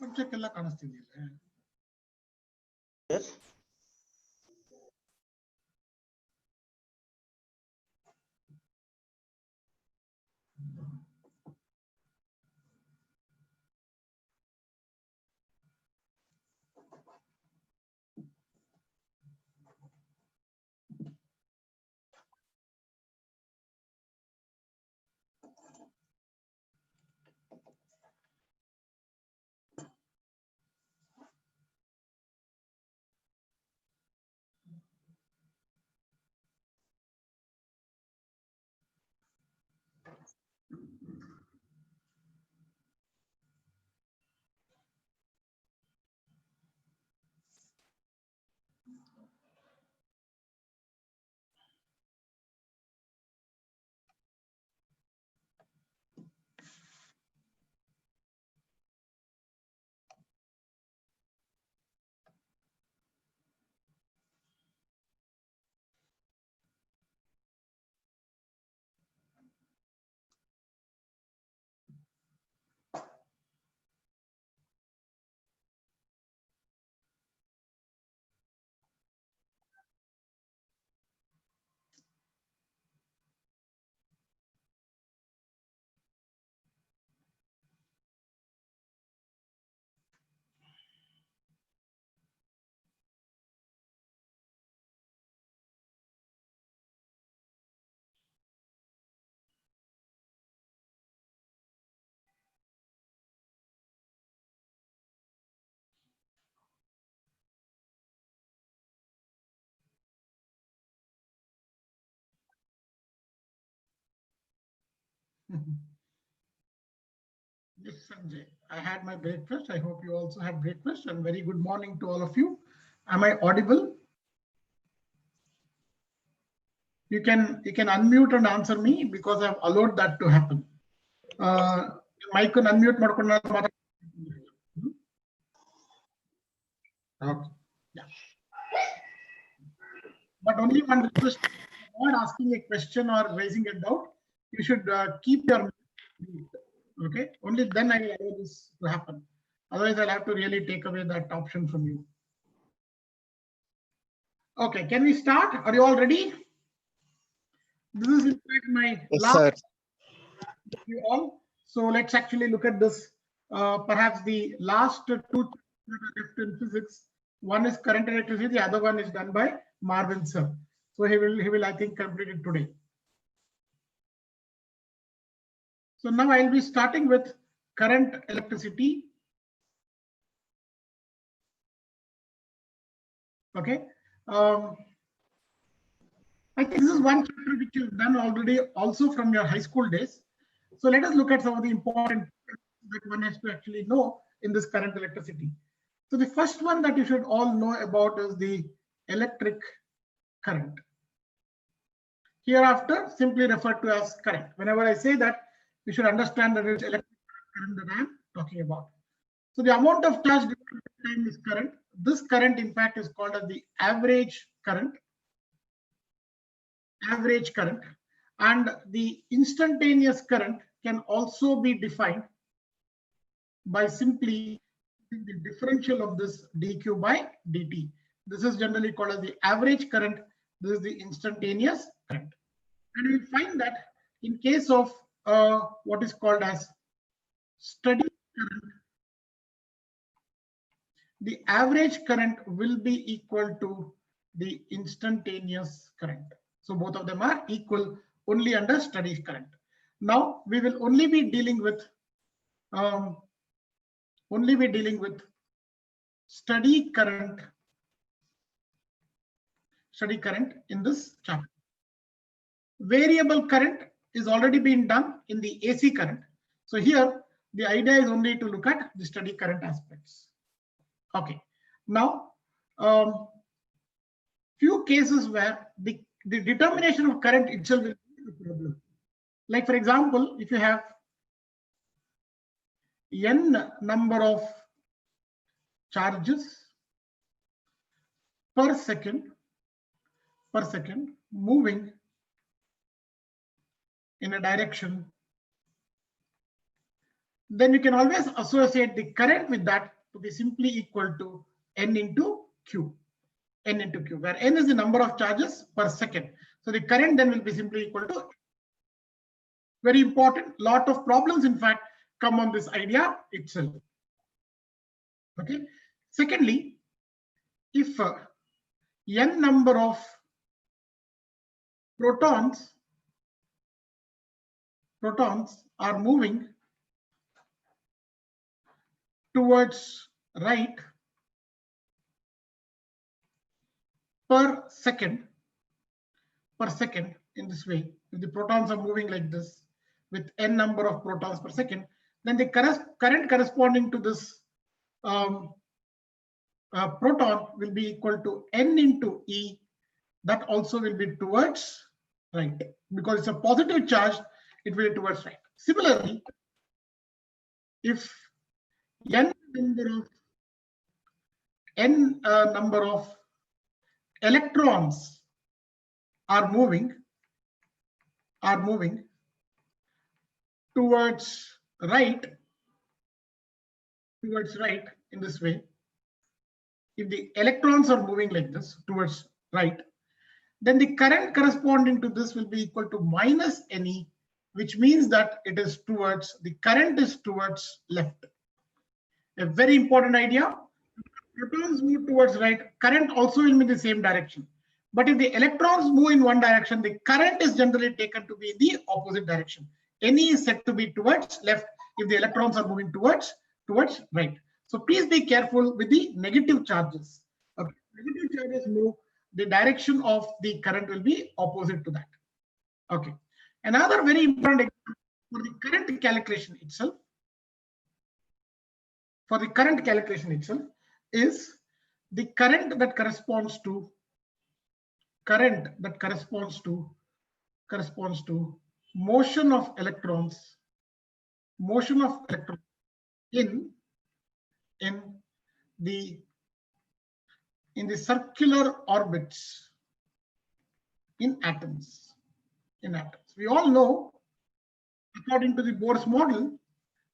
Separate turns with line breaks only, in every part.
Subject ಎಲ್ಲ ಕಾಣಿಸ್ತಿದೆಯಲ್ಲ.
Yes.
Yes, Sanjay. I had my breakfast. I hope you also had breakfast, and very good morning to all of you. Am I audible? You can unmute and answer me because I've allowed that to happen. Mic and unmute ಮಾಡ್ಕೊಂಡು Okay. Yeah. But only one request: not asking a question or raising a doubt. You should keep your mute. Okay. Only then I will allow this to happen. Otherwise, I'll have to really take away that option from you. Okay. Can we start? Are you all ready? This is in fact my
Yes,
last
sir.
you all. So let's actually look at this. Perhaps the last two that are left in physics. One is current electricity, the other one is done by Marvin sir. So he will I think complete it today. So now I'll be starting with current electricity. Okay. I think this is one chapter which you've done already also from your high school days. So let us look at some of the important that one has to actually know in this current electricity. So the first one that you should all know about is the electric current. Hereafter simply referred to as current. Whenever I say that, you should understand that it's electric current that I am talking about. So the amount of charge during time is current. This current in fact is called as the average current. Average current, and the instantaneous current can also be defined by simply the differential of this dq by dt. This is generally called as the average current. This is the instantaneous current, and we find that in case of what is called as steady current, the average current will be equal to the instantaneous current. So both of them are equal only under steady current. Now we will only be dealing with steady current in this chapter. Variable current is already been done in the AC current. So here the idea is only to look at the steady current aspects. Okay. Now few cases where the determination of current itself will be a problem. Like for example, if you have n number of charges per second moving in a direction then you can always associate the current with that to be simply equal to N into Q. N into Q, where N is the number of charges per second. So the current then will be simply equal to, very important, lot of problems in fact come on this idea itself. Okay. Secondly, if N number of protons are moving towards right per second in this way, if the protons are moving like this with N number of protons per second, then the current corresponding to this proton will be equal to N into E. That also will be towards right, because it's a positive charge, it will be towards right. Similarly, if N number of electrons are moving towards right in this way, if the electrons are moving like this towards right, then the current corresponding to this will be equal to minus Ne, which means that it is towards, the current is towards left. A very important idea. Protons move towards right, current also will be in the same direction. But if the electrons move in one direction, the current is generally taken to be in the opposite direction. Ne is said to be towards left if the electrons are moving towards right. So please be careful with the negative charges. Okay. Negative charges move, the direction of the current will be opposite to that. Okay. Another very important example for the current calculation itself. Is the current that corresponds to motion of electrons in the circular orbits in atoms. We all know, according to the Bohr's model,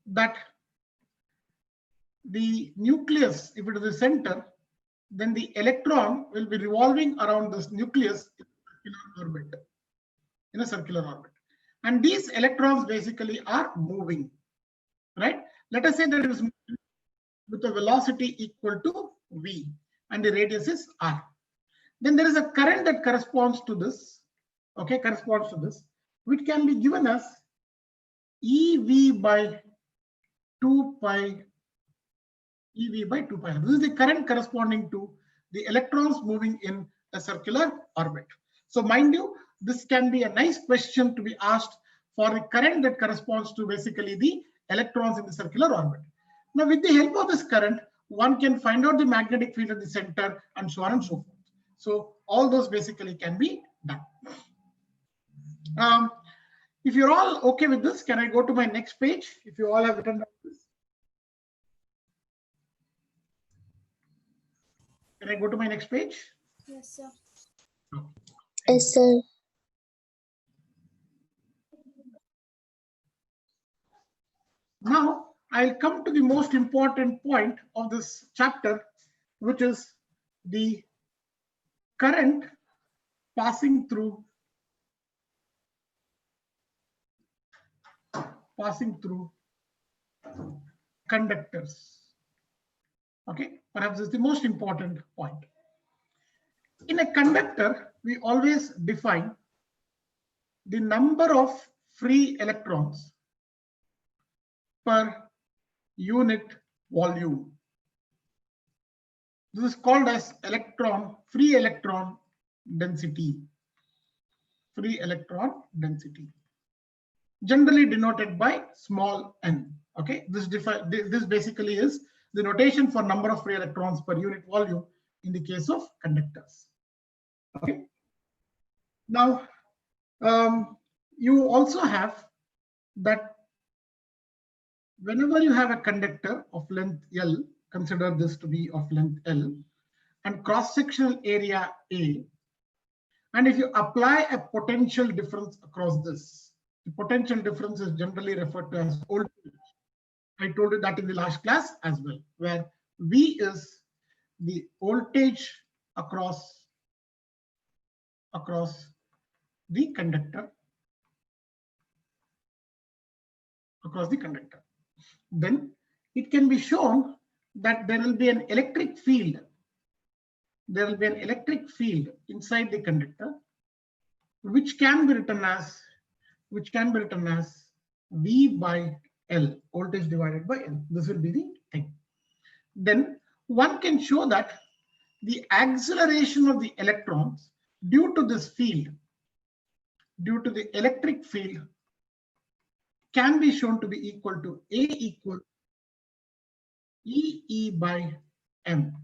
that the nucleus, if it is the center, then the electron will be revolving around this nucleus in a circular orbit. And these electrons basically are moving, right? Let us say that it is moving with a velocity equal to v and the radius is r. Then there is a current that corresponds to this, which can be given as EV by 2 pi. This is the current corresponding to the electrons moving in a circular orbit. So mind you, this can be a nice question to be asked for the current that corresponds to basically the electrons in the circular orbit. Now, with the help of this current, one can find out the magnetic field at the center and so on and so forth. So all those basically can be done. If you're all okay with this, can I go to my next page? If you all have written down this. Can I go to my next page?
Yes, sir.
Yes, sir.
Now, I'll come to the most important point of this chapter, which is the current passing through conductors. Okay, perhaps this is the most important point. In a conductor, we always define the number of free electrons per unit volume. This is called as free electron density. Generally denoted by small n. Okay, this basically is the notation for number of free electrons per unit volume in the case of conductors. Okay. Now, you also have that whenever you have a conductor of length L, consider this to be of length L, and cross-sectional area A, and if you apply a potential difference across this, the potential difference is generally referred to as voltage. I told you that in the last class as well, where V is the voltage across the conductor, Then it can be shown that there will be an electric field. There will be an electric field inside the conductor, which can be written as V by L, voltage divided by L. This will be the thing. Then one can show that the acceleration of the electrons due to this field, due to the electric field, can be shown to be equal to A equal E by M.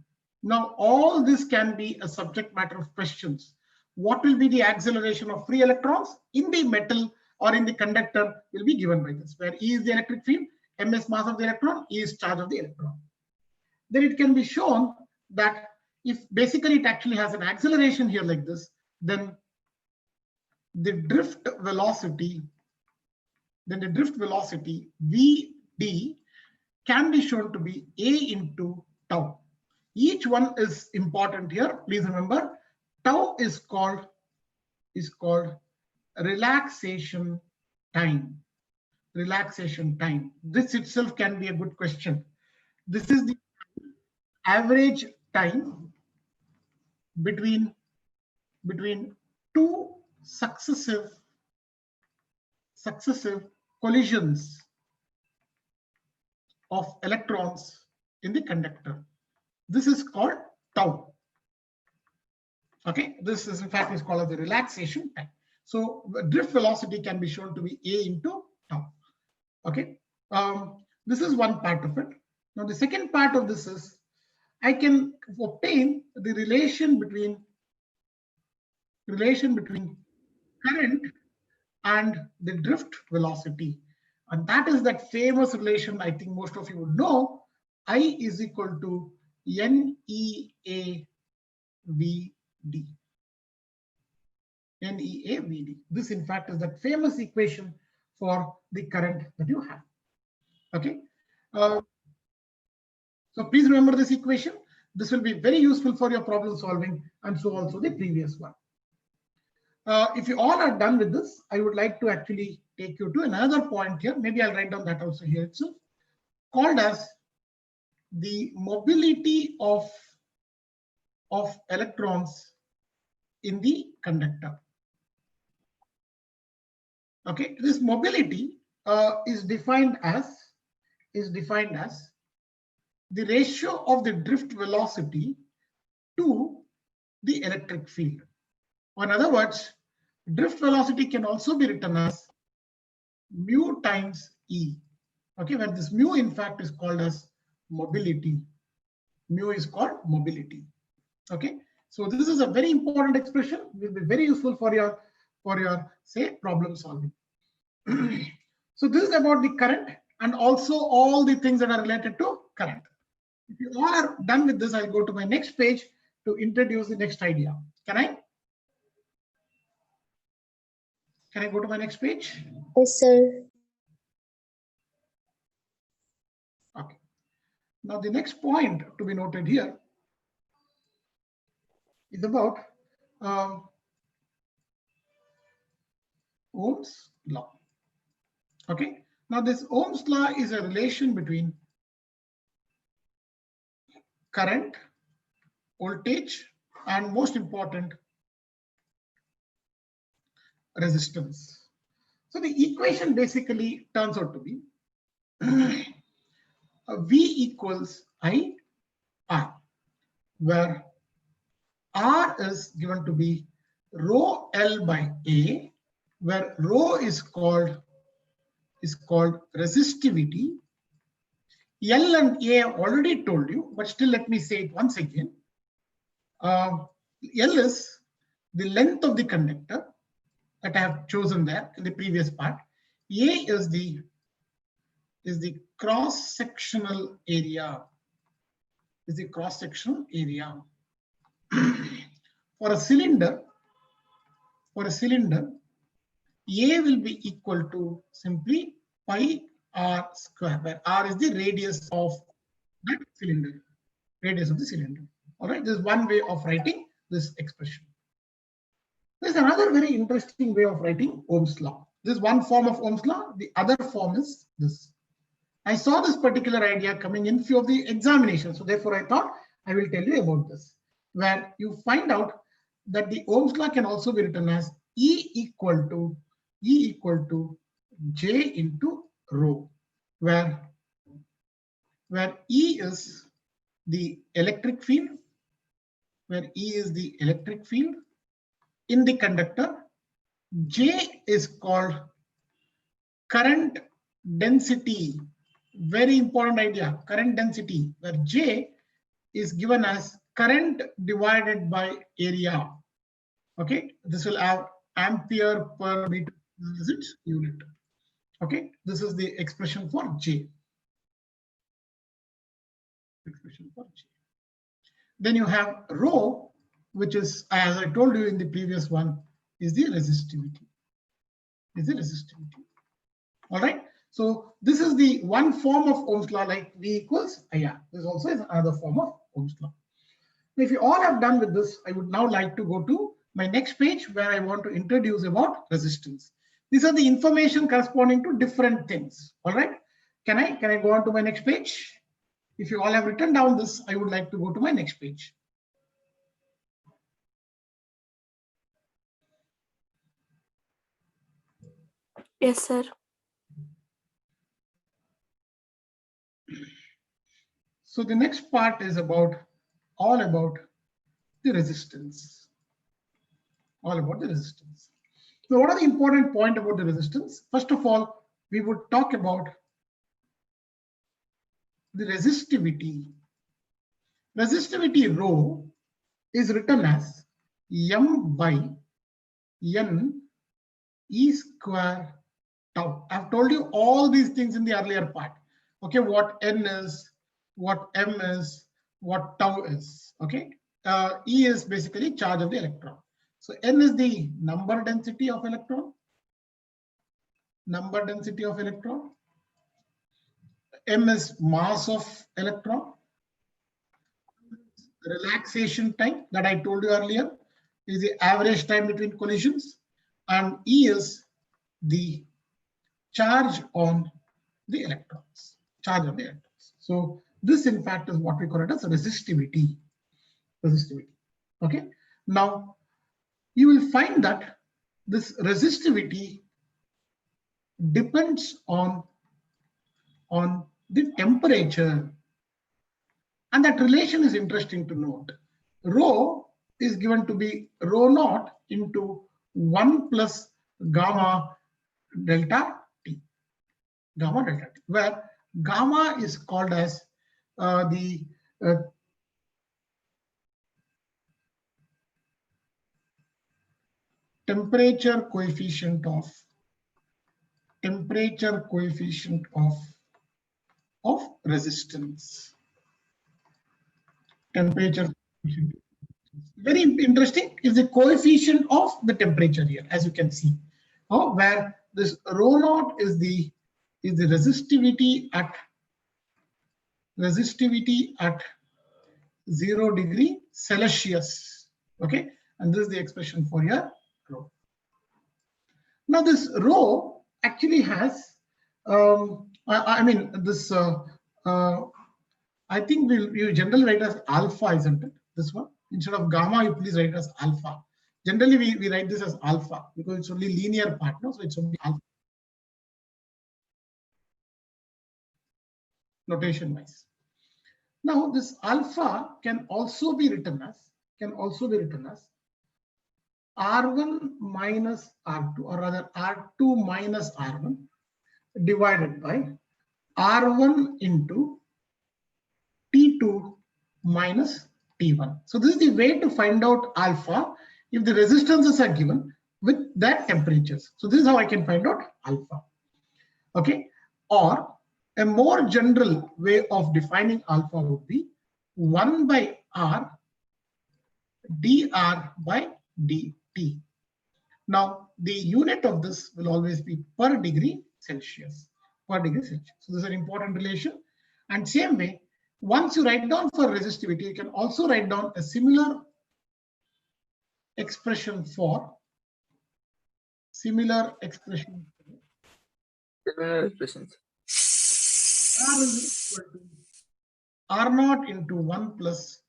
Now all this can be a subject matter of questions. What will be the acceleration of free electrons in the metal or in the conductor will be given by this, where E is the electric field, M is mass of the electron, E is charge of the electron. Then it can be shown that if basically it actually has an acceleration here like this, then the drift velocity Vd can be shown to be A into tau. Each one is important here. Please remember, tau is called relaxation time. This itself can be a good question. This is the average time between two successive collisions of electrons in the conductor. This is called tau. Okay, this is in fact is called as the relaxation time. So drift velocity can be shown to be A into tau. Okay, this is one part of it. Now the second part of this is I can obtain the relation between current and the drift velocity, and that is that famous relation I think most of you would know, I is equal to NEA VD. This in fact is that famous equation for the current that you have. Okay, so please remember this equation. This will be very useful for your problem solving, and so also the previous one. If you all are done with this, I would like to actually take you to another point here. Maybe I'll write down that also here itself, called as the mobility of electrons in the conductor. Okay, this mobility is defined as the ratio of the drift velocity to the electric field. Or in other words, drift velocity can also be written as mu times E. Okay, where this mu in fact is called as mobility. Mu is called mobility. Okay, so this is a very important expression. It will be very useful for your say problem solving. So this is about the current and also all the things that are related to current. If you all are done with this, I'll go to my next page to introduce the next idea. Can I go to my next page?
Yes, sir.
Okay. Now the next point to be noted here is about Ohm's law. Okay. Now this Ohm's law is a relation between current, voltage, and most important, resistance. So the equation basically turns out to be V equals I R, where R is given to be rho L by A, where rho is called resistivity. L and A I already told you, but still let me say it once again. L is the length of the conductor that I have chosen there in the previous part. A is the cross-sectional area. For a cylinder, A will be equal to simply pi r square, where r is the radius of that cylinder, radius of the cylinder. All right, this is one way of writing this expression. There's another very interesting way of writing Ohm's law. This is one form of Ohm's law. The other form is this. I saw this particular idea coming in few of the examinations, so therefore I thought I will tell you about this, where you find out that the Ohm's law can also be written as E equal to J into rho, where E is the electric field, in the conductor. J is called current density. Very important idea, current density, where J is given as current divided by area. Okay, this will have ampere per meter. This is its unit. Okay, this is the expression for J. Then you have rho, which is, as I told you in the previous one, is the resistivity. All right. So this is the one form of Ohm's law, like V equals IR. This also is another form of Ohm's law. If you all have done with this, I would now like to go to my next page, where I want to introduce about resistance. These are the information corresponding to different things. All right. Can I go on to my next page? If you all have written down this, I would like to go to my next page.
Yes, sir.
So the next part is all about the resistance. All about the resistance. So what are the important points about the resistance? First of all, we would talk about the resistivity. Resistivity rho is written as M by N E square tau. I've told you all these things in the earlier part. Okay, what N is, what M is, what tau is. Okay, E is basically charge of the electron. So N is the number density of electron. M is mass of electron. Relaxation time that I told you earlier is the average time between collisions, and E is the charge on the electrons. So this in fact is what we call it as resistivity. Okay. Now you will find that this resistivity depends on the temperature, and that relation is interesting to note. Rho is given to be rho naught into 1 plus gamma delta T, where gamma is called as the temperature coefficient of resistance. Temperature coefficient. Very interesting is the coefficient of the temperature here, as you can see, where this rho naught is the resistivity at 0 degree Celsius. Okay, and this is the expression for your rho. Now this rho actually has I think you generally write as alpha, isn't it? This one, instead of gamma, you please write it as alpha. Generally, we write this as alpha because it's only linear part, no? So it's only alpha. Notation wise. Now this alpha can also be written as R1 minus R2, or rather R2 minus R1 divided by R1 into T2 minus T1. So this is the way to find out alpha if the resistances are given with that temperatures. So this is how I can find out alpha. Okay, or a more general way of defining alpha would be 1 by R dr by dt. Now the unit of this will always be per degree Celsius. per degree Celsius. So this is an important relation. And same way, once you write down for resistivity, you can also write down a similar expression for
Similar expressions.
R is equal to R naught into 1 plus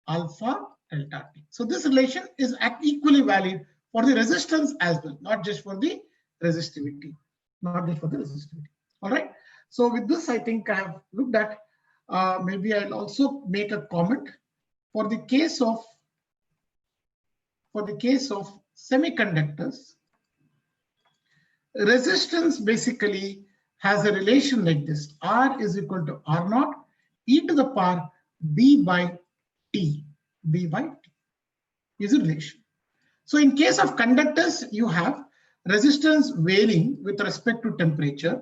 alpha delta T. So this relation is equally valid for the resistance as well, not just for the resistivity. Not just for the resistivity. All right. So with this, I think I have looked at. Maybe I'll also make a comment for the case of semiconductors. Resistance basically has a relation like this: R is equal to R naught e to the power B by T. B by T is a relation. So in case of conductors, you have resistance varying with respect to temperature,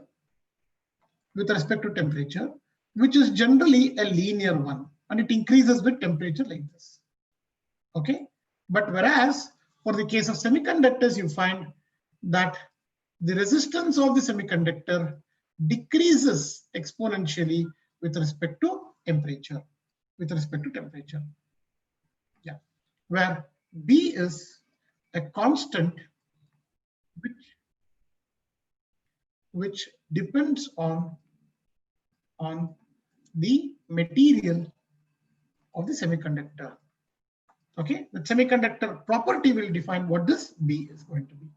which is generally a linear one, and it increases with temperature like this. Okay, but whereas for the case of semiconductors, you find that the resistance of the semiconductor decreases exponentially with respect to temperature. Yeah, where B is a constant which depends on the material of the semiconductor. Okay, the semiconductor property will define what this B is going to be.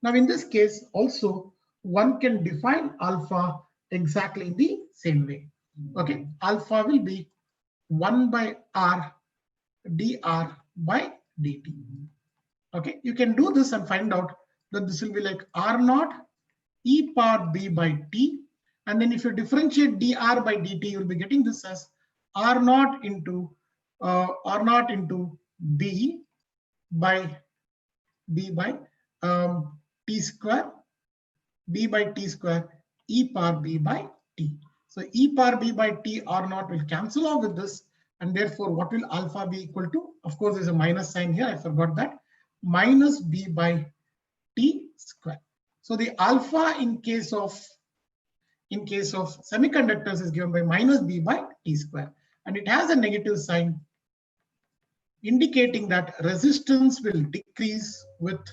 Now, in this case, also one can define alpha exactly in the same way. Okay, alpha will be 1 by R dr by dt. Okay, you can do this and find out that this will be like R naught e power B by T. And then if you differentiate dr by dt, you'll be getting this as R naught into B by T square, B by T square e power B by T. So e power B by T R naught will cancel off with this, and therefore what will alpha be equal to? Of course, there's a minus sign here, I forgot that. Minus B by T square. So the alpha in case of semiconductors is given by minus B by T square, and it has a negative sign indicating that resistance will decrease with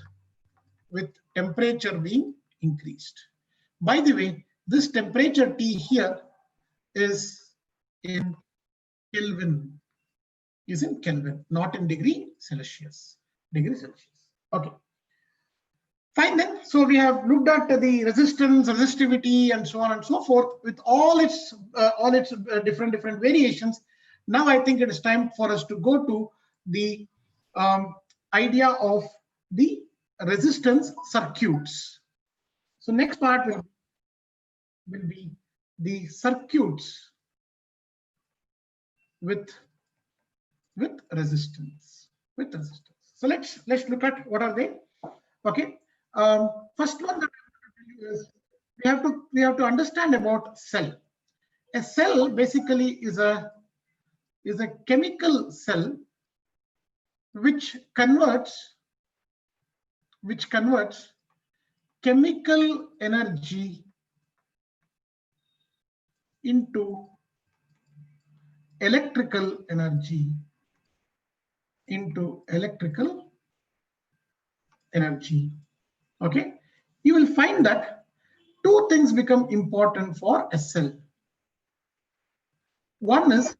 temperature being increased. By the way, this temperature T here is in Kelvin, not in degree Celsius. Okay. Fine then. So we have looked at the resistance, resistivity, and so on and so forth with all its different variations. Now I think it is time for us to go to the idea of the resistance circuits. So next part will be the circuits with resistance. So let's look at what are they. Okay. First one that I want to tell you is we have to understand about cell. A cell basically is a chemical cell which converts chemical energy into electrical energy Okay, you will find that two things become important for a cell. One is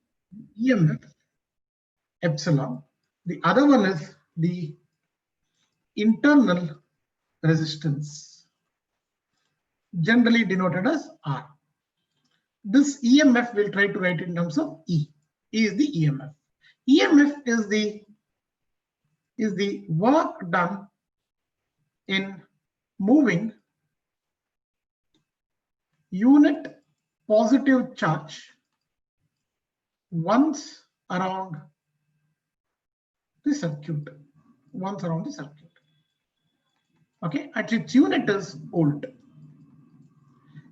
EMF epsilon, the other one is the internal resistance, generally denoted as R. This EMF we'll try to write in terms of E. E is the EMF. EMF is the work done in moving unit positive charge once around the circuit. Okay, at its unit is volt.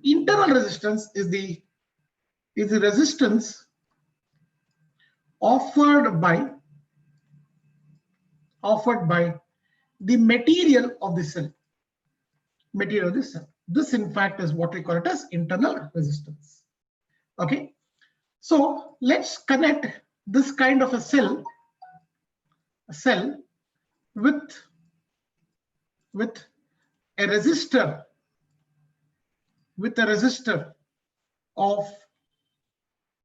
Internal resistance is the resistance offered by the material of the cell. This in fact is what we call it as internal resistance. Okay, so let's connect this kind of a cell with a resistor,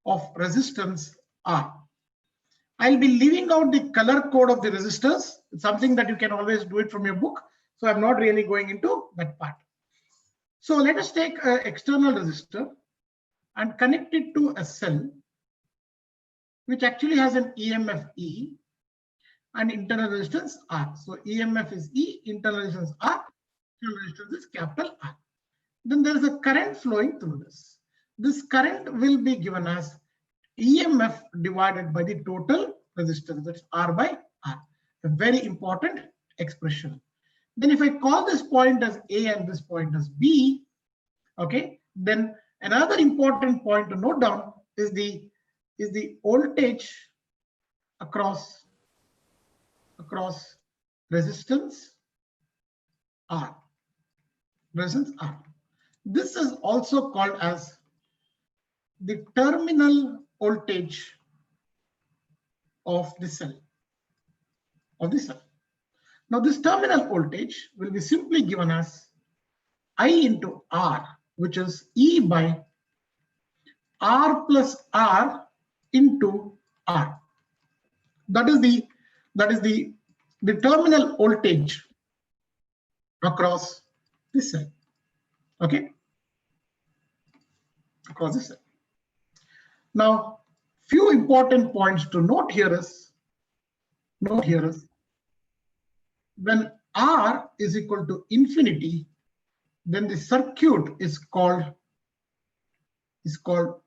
of resistance R. I'll be leaving out the color code of the resistors. It's something that you can always do it from your book. So I'm not really going into that part. So let us take an external resistor and connect it to a cell which actually has an EMF E and internal resistance R. So EMF is E, internal resistance R, internal resistance is capital R. Then there is a current flowing through this. This current will be given as EMF divided by the total resistance, that's R by R. A very important expression. Then if I call this point as A and this point as B, okay, then another important point to note down is the voltage across resistance R. Resistance R. This is also called as the terminal voltage of the cell. Now this terminal voltage will be simply given as I into R, which is E by R plus R into R. That is the terminal voltage across this cell. Okay, across this cell. Now, few important points to note here is when R is equal to infinity, then the circuit is called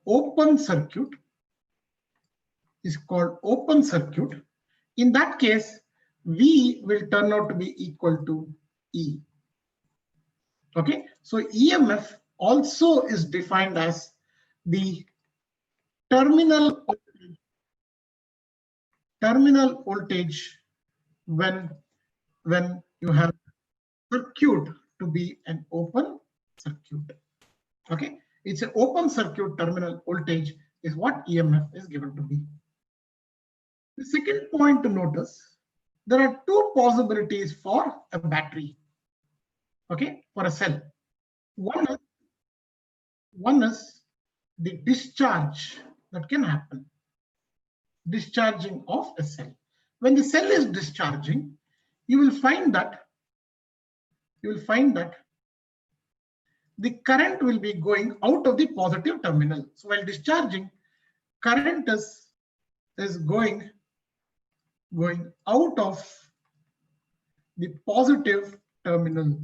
open circuit. In that case, V will turn out to be equal to E. Okay, so EMF also is defined as the terminal voltage when you have circuit to be an open circuit. Okay, it's an open circuit terminal voltage is what EMF is given to be. The second point to notice, there are two possibilities for a battery. Okay, for a cell. One is the discharge that can happen. Discharging of a cell. When the cell is discharging, you will find that the current will be going out of the positive terminal. So while discharging, current is going out of the positive terminal.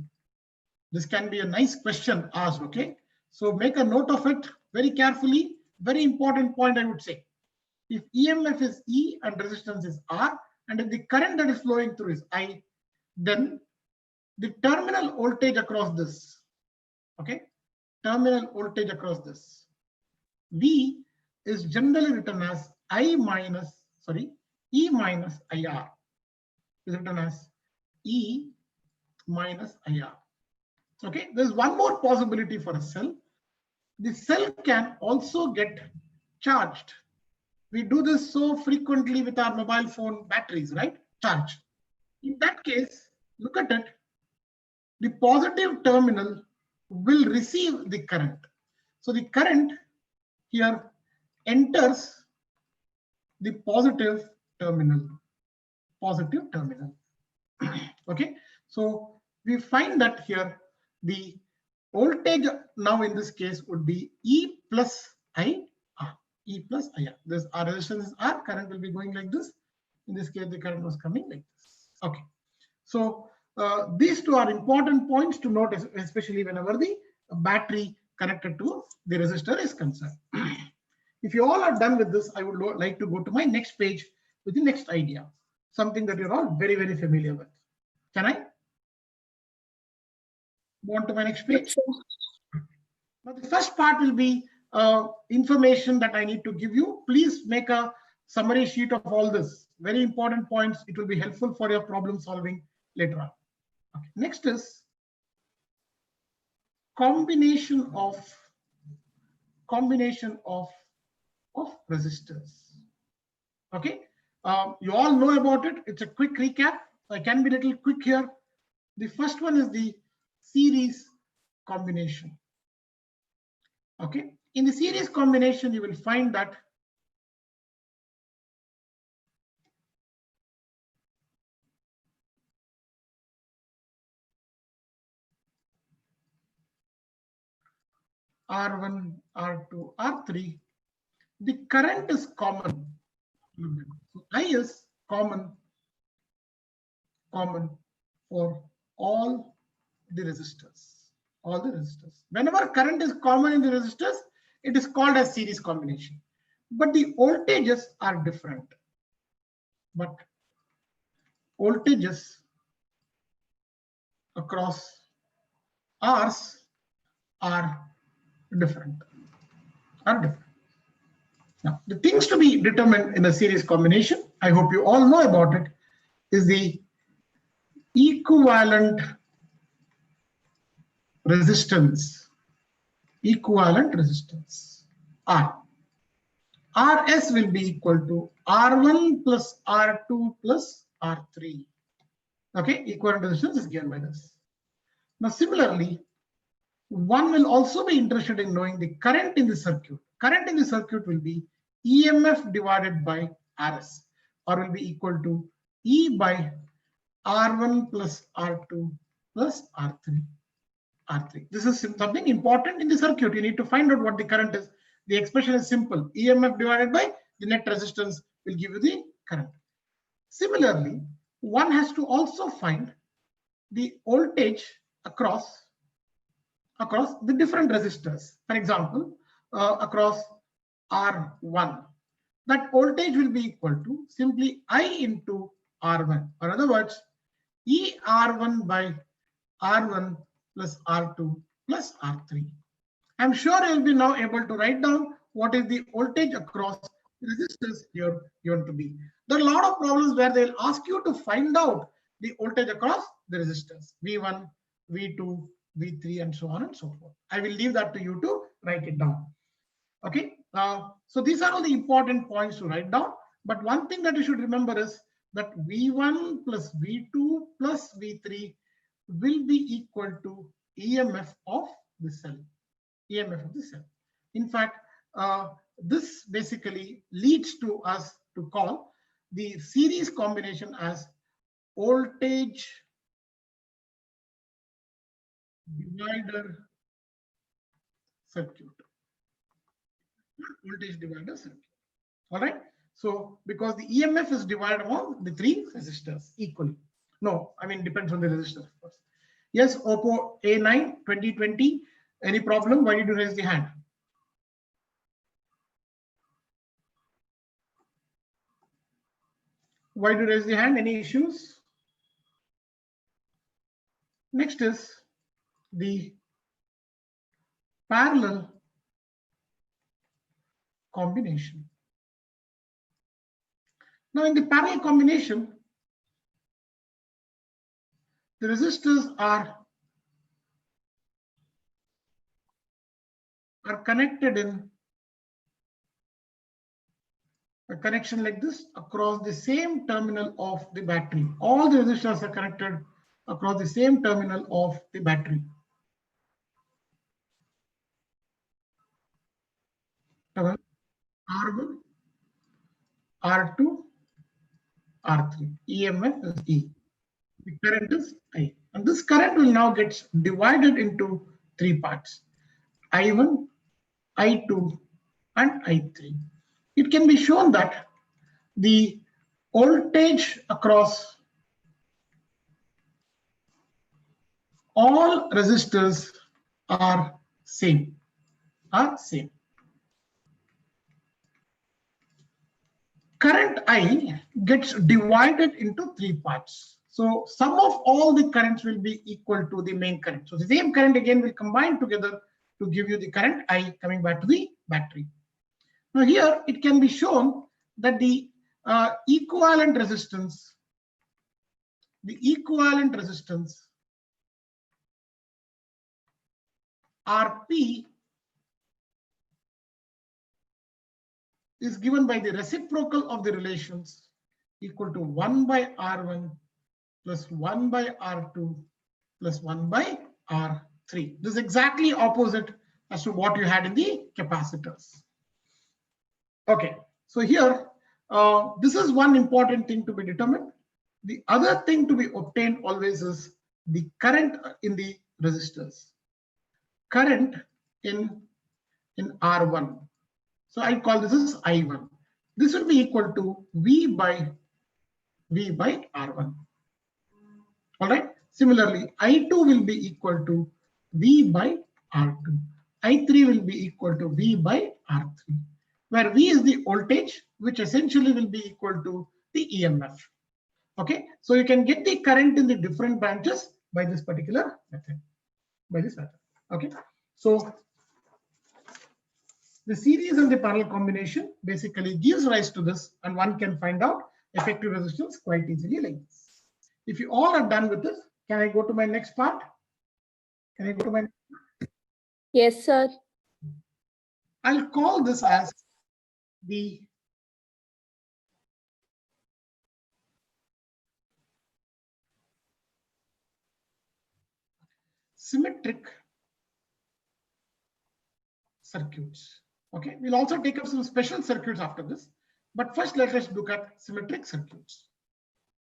This can be a nice question asked. Okay, so make a note of it very carefully. Very important point, I would say. If EMF is E and resistance is R, and if the current that is flowing through is I, then the terminal voltage across this, okay, terminal voltage across this, V is generally written as E minus IR, is written as E minus IR. Okay, there's one more possibility for a cell. The cell can also get charged. We do this so frequently with our mobile phone batteries, right? Charge. In that case, look at it. The positive terminal will receive the current. So the current here enters the positive terminal. Okay, so we find that here the voltage now in this case would be E plus IR. E plus IR. This R resistance is R, current will be going like this. In this case, the current was coming like this. Okay, so these two are important points to note, especially whenever the battery connected to the resistor is concerned. If you all are done with this, I would like to go to my next page with the next idea, something that you're all very, very familiar with. Can I go on to my next page? Now, the first part will be information that I need to give you. Please make a summary sheet of all this. Very important points. It will be helpful for your problem solving later on. Okay. Next is combination of resistors. Okay, you all know about it. It's a quick recap. I can be a little quick here. The first one is the series combination. Okay, in the series combination, you will find that R1, R2, R3, the current is common. So I is common for all the resistors. All the resistors. Whenever current is common in the resistors, it is called as series combination. But the voltages are different. But voltages across R's are different. Now, the things to be determined in a series combination, I hope you all know about it, is the equivalent resistance. R. Rs will be equal to R1 plus R2 plus R3. Okay, equivalent resistance is given by this. Now, similarly, one will also be interested in knowing the current in the circuit. Current in the circuit will be EMF divided by Rs, or will be equal to E by R1 plus R2 plus R3. This is something important in the circuit. You need to find out what the current is. The expression is simple. EMF divided by the net resistance will give you the current. Similarly, one has to also find the voltage across the different resistors. For example, across R1, that voltage will be equal to simply I into R1, or in other words, E R1 by R1 plus R2 plus R3. I'm sure you'll be now able to write down what is the voltage across resistors here given to be. There are a lot of problems where they'll ask you to find out the voltage across the resistors, V1, V2, V3, and so on and so forth. I will leave that to you to write it down. Okay, so these are all the important points to write down. But one thing that you should remember is that V1 plus V2 plus V3 will be equal to EMF of the cell. In fact, this basically leads to us to call the series combination as voltage divider circuit. All right. So because the EMF is divided among the three resistors equally. No, I mean depends on the resistor, of course. Yes, Oppo A9 2020. Any problem? Why did you raise the hand? Why did you raise the hand? Any issues? Next is the parallel combination. Now, in the parallel combination, the resistors are connected in a connection like this across the same terminal of the battery. All the resistors are connected across the same terminal of the battery. R1, R2, R3. EMF is E. The current is I. And this current will now get divided into three parts: I1, I2, and I3. It can be shown that the voltage across all resistors are same. Current I gets divided into three parts. So sum of all the currents will be equal to the main current. So the same current again will combine together to give you the current I coming back to the battery. Now here it can be shown that the equivalent resistance Rp is given by the reciprocal of the relations equal to 1 by R1 plus 1 by R2 plus 1 by R3. This is exactly opposite as to what you had in the capacitors. Okay, so here, this is one important thing to be determined. The other thing to be obtained always is the current in the resistors. Current in R1. So I call this as I1. This will be equal to V by R1. All right. Similarly, I2 will be equal to V by R2. I3 will be equal to V by R3, where V is the voltage, which essentially will be equal to the EMF. Okay. So you can get the current in the different branches by this particular method. Okay. So the series and the parallel combination basically gives rise to this, and one can find out effective resistance quite easily like this. If you all are done with this, can I go to my next part?
Yes, sir.
I'll call this as the symmetric circuits. Okay, we'll also take up some special circuits after this, but first let us look at symmetric circuits.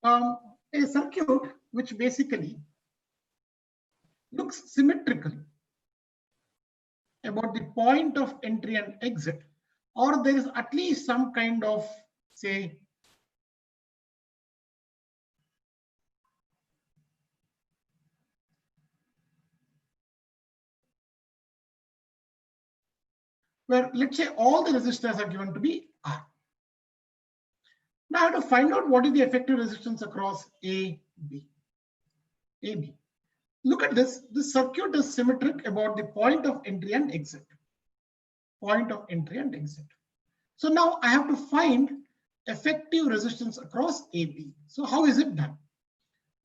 A circuit which basically looks symmetrical about the point of entry and exit, or there is at least some kind of, say, where let's say all the resistors are given to be R. Now I have to find out what is the effective resistance across A, B. Look at this. This circuit is symmetric about the point of entry and exit. So now I have to find effective resistance across AB. So how is it done?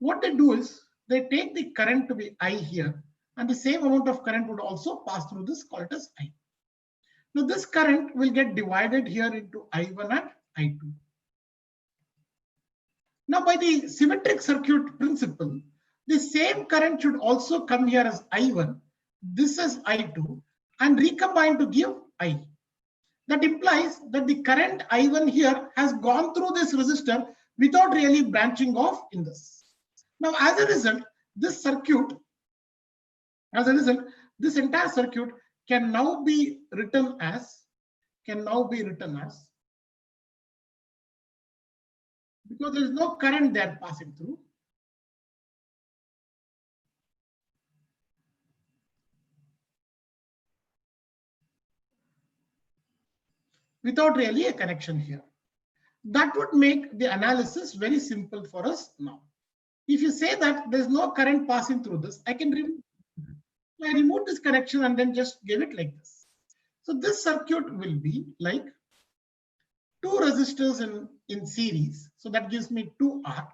What they do is they take the current to be I here, and the same amount of current would also pass through this called as I. Now this current will get divided here into I1 and I2. Now by the symmetric circuit principle, the same current should also come here as I1, this is I2, and recombine to give I. That implies that the current I1 here has gone through this resistor without really branching off in this. Now as a result, this entire circuit can now be written as, because there is no current there passing through, without really a connection here. That would make the analysis very simple for us now. If you say that there's no current passing through this, I can remove this connection and then just give it like this. So this circuit will be like two resistors in series. So that gives me 2R.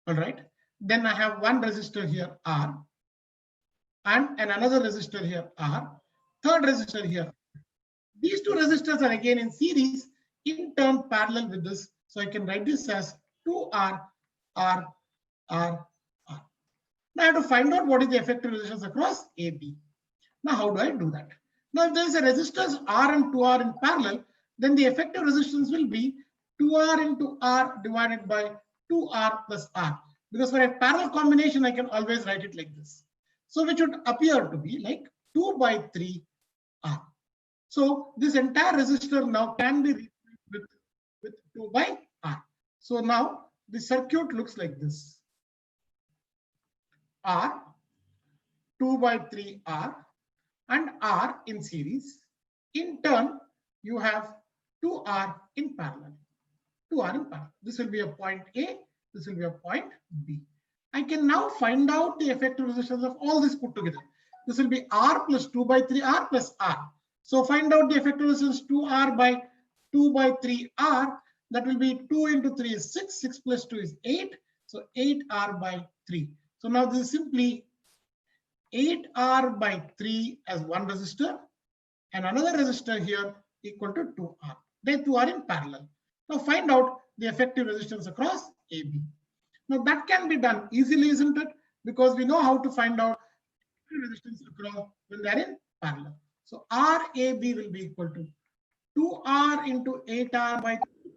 All right. Then I have one resistor here, R, and another resistor here, R, third resistor here. These two resistors are again in series, in turn parallel with this. So I can write this as 2R, R, R, R. Now I have to find out what is the effective resistance across AB. Now how do I do that? Now if there is a resistors R and 2R in parallel, then the effective resistance will be 2R into R divided by 2R plus R. Because for a parallel combination, I can always write it like this. So which would appear to be like 2 by 3 R. So this entire resistor now can be replaced with 2 by R. So now the circuit looks like this. R, 2 by 3 R, and R in series. In turn, you have 2R in parallel. 2R in parallel. This will be a point A. This will be a point B. I can now find out the effective resistance of all this put together. This will be R plus 2 by 3R plus R. So find out the effective resistance 2R by 2 by 3R. That will be 2 into 3 is 6. 6 plus 2 is 8. So 8R by 3. So now this is simply 8R by 3 as one resistor and another resistor here equal to 2R. They two are in parallel. Now find out the effective resistance across AB. Now that can be done easily, isn't it? Because we know how to find out resistance across when they are in parallel. So RAB will be equal to 2R into 8R by 3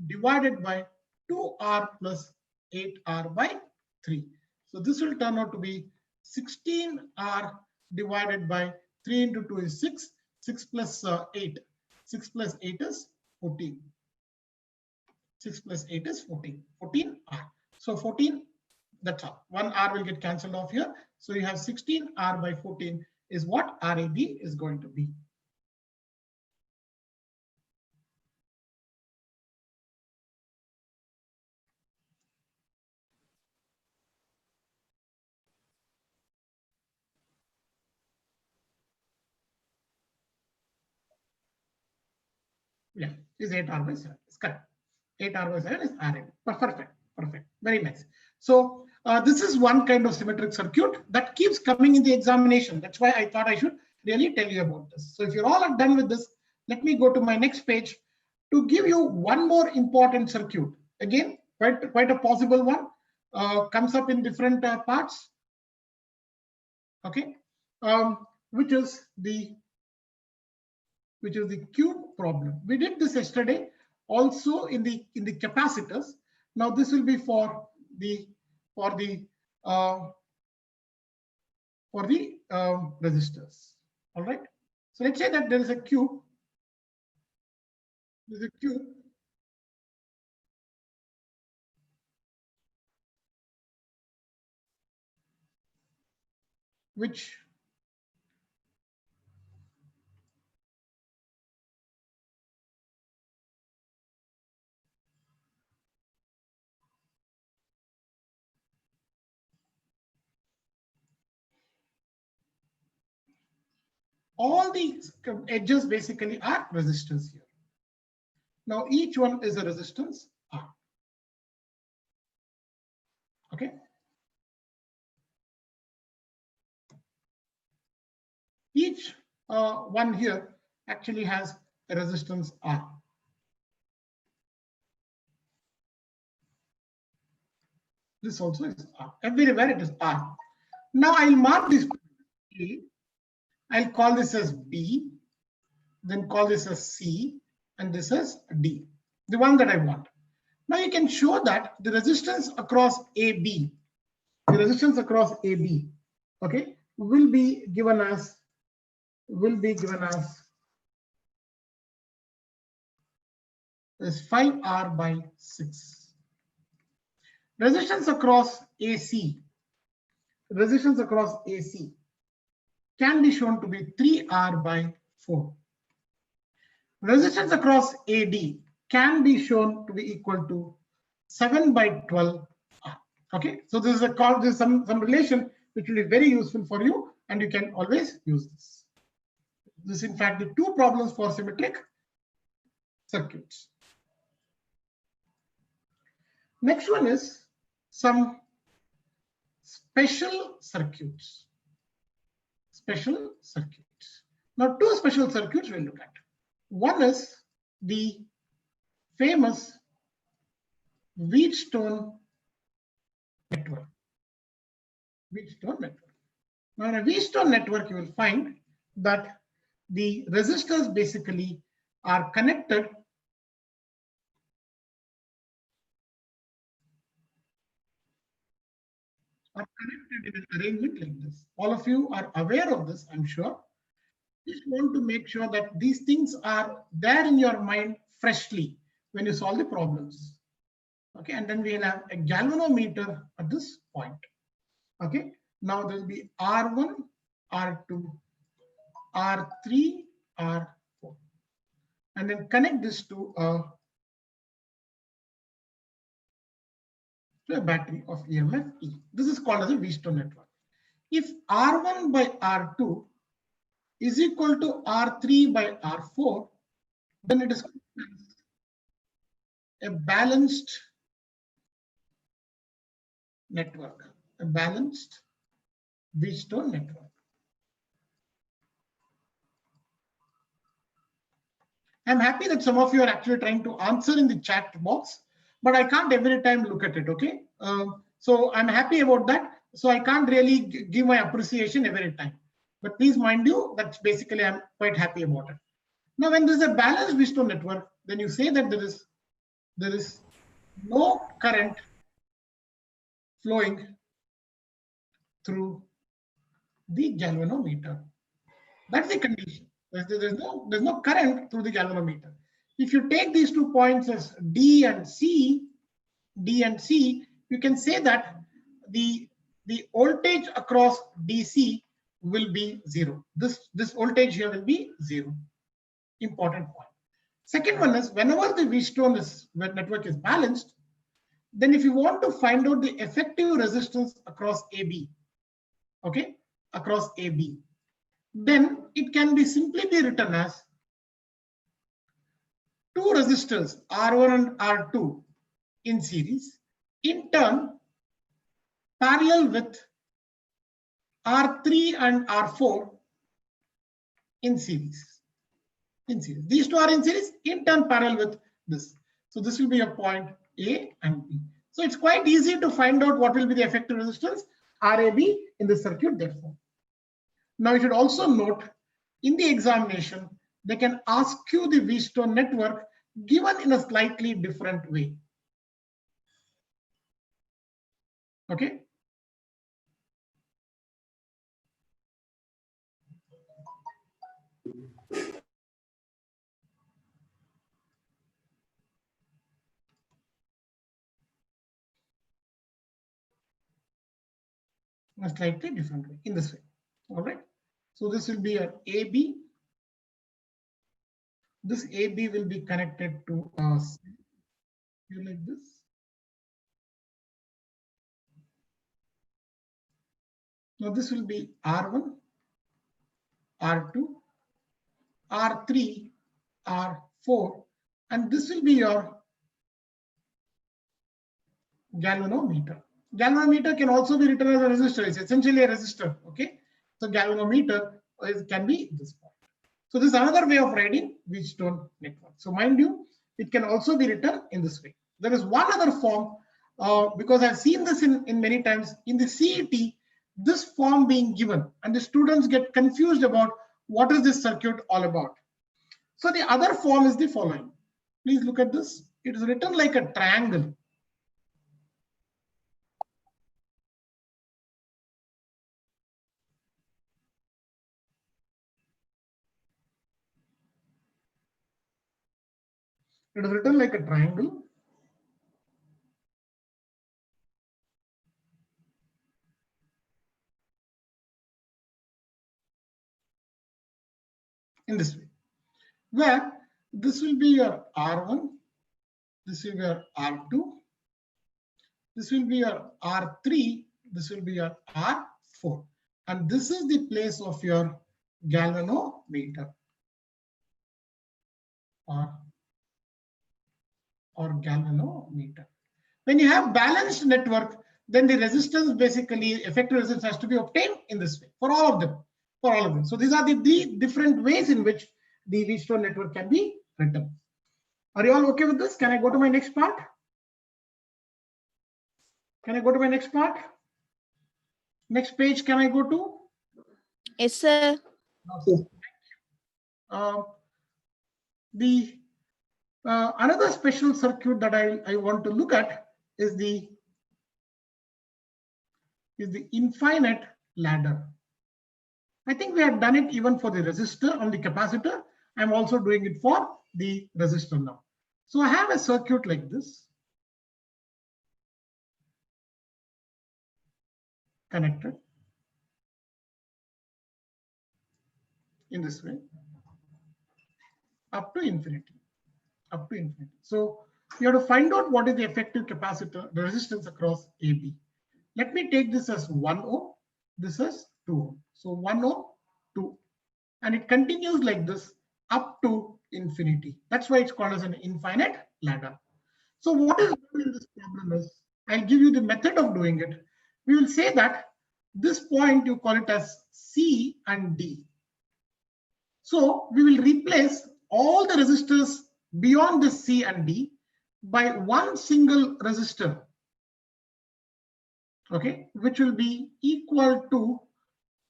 divided by 2R plus 8R by 3. So this will turn out to be 16R divided by 3 into 2 is 6. 6 plus 8. 6 plus 8 is 14. 6 plus 8 is 14. 14R. So 14, that's all. 1R will get cancelled off here. So you have 16R by 14 is what RAB is going to be. Yeah, is 8R by 7. It's correct. 8R by 7 is RAB. Perfect. Perfect. Very nice. So this is one kind of symmetric circuit that keeps coming in the examination. That's why I thought I should really tell you about this. So if you're all done with this, let me go to my next page to give you one more important circuit. Again, quite a possible one. Comes up in different parts. Okay, which is the cube problem. We did this yesterday also in the capacitors. Now this will be for the resistors. All right. So let's say that there is a cube. There's a cube which all these edges basically are resistors here. Now each one is a resistance R. Okay. Each one here actually has a resistance R. This also is R. Everywhere it is R. Now I'll mark this A. I'll call this as B, then call this as C, and this as D, the one that I want. Now you can show that the resistance across AB, okay, will be given as is 5R by 6. Resistance across AC can be shown to be 3R by 4. Resistance across AD can be shown to be equal to 7 by 12R. Okay, so this is some relation which will be very useful for you, and you can always use this. This is in fact the two problems for symmetric circuits. Next one is some special circuits. Now two special circuits we'll look at. One is the famous Wheatstone network. Now in a Wheatstone network, you will find that the resistors basically are connected in an arrangement like this. All of you are aware of this, I'm sure. Just want to make sure that these things are there in your mind freshly when you solve the problems. Okay, and then we'll have a galvanometer at this point. Okay, now there will be R1, R2, R3, R4, and then connect this to a battery of EMF E. This is called as a Wheatstone network. If R1 by R2 is equal to R3 by R4, then it is a balanced network. Wheatstone network. I'm happy that some of you are actually trying to answer in the chat box, but I can't every time look at it. Okay, so I'm happy about that. So I can't really give my appreciation every time, but please mind you, that's basically I'm quite happy about it. Now, when there's a balanced Wheatstone network, then you say that there is no current flowing through the galvanometer. That's the condition. There's no current through the galvanometer. If you take these 2 points as D and C, you can say that the voltage across DC will be 0. This voltage here will be 0. Important point. Second one is, whenever the Wheatstone network is balanced, then if you want to find out the effective resistance across AB, okay, across AB, then it can be simply be written as 2 resistors R1 and R2 in series, in turn parallel with R3 and R4 in series. These 2 are in series, in turn parallel with this. So this will be a point A and B. So it's quite easy to find out what will be the effective resistance RAB in the circuit, therefore. Now you should also note, in the examination, they can ask you the Wheatstone network given in a slightly different way. Okay. A slightly different way, in this way. All right. So this will be a AB. This AB will be connected to us like this. Now this will be R1, R2, R3, R4, and this will be your galvanometer. Galvanometer can also be written as a resistor. It's essentially a resistor. Okay, so galvanometer can be this part. So this is another way of writing Wheatstone network. So mind you, it can also be written in this way. There is one other form, because I've seen this in many times in the CET, this form being given, and the students get confused about what is this circuit all about. So the other form is the following. Please look at this. It is written like a triangle. It is written like a triangle. In this way, where this will be your R1, this will be your R2, this will be your R3, this will be your R4, and this is the place of your galvanometer or galvanometer. When you have balanced network, then the resistance, basically effective resistance, has to be obtained in this way for all of them. So these are the different ways in which the Wheatstone network can be written. Are you all okay with this? Can I go to my next part? Can I go to my next part? Next page, can I go to?
Yes, sir.
The another special circuit that I want to look at is the infinite ladder. I think we have done it even for the resistor on the capacitor. I'm also doing it for the resistor now. So I have a circuit like this, connected in this way up to infinity. So you have to find out what is the effective capacitor, the resistance across AB. Let me take this as 1 ohm, this is 2 ohm. So 1 ohm, 2, and it continues like this up to infinity. That's why it's called as an infinite ladder. So what is done in this problem is, I'll give you the method of doing it. We will say that This point you call it as C and D. So we will replace all the resistors beyond this C and D by one single resistor, okay, which will be equal to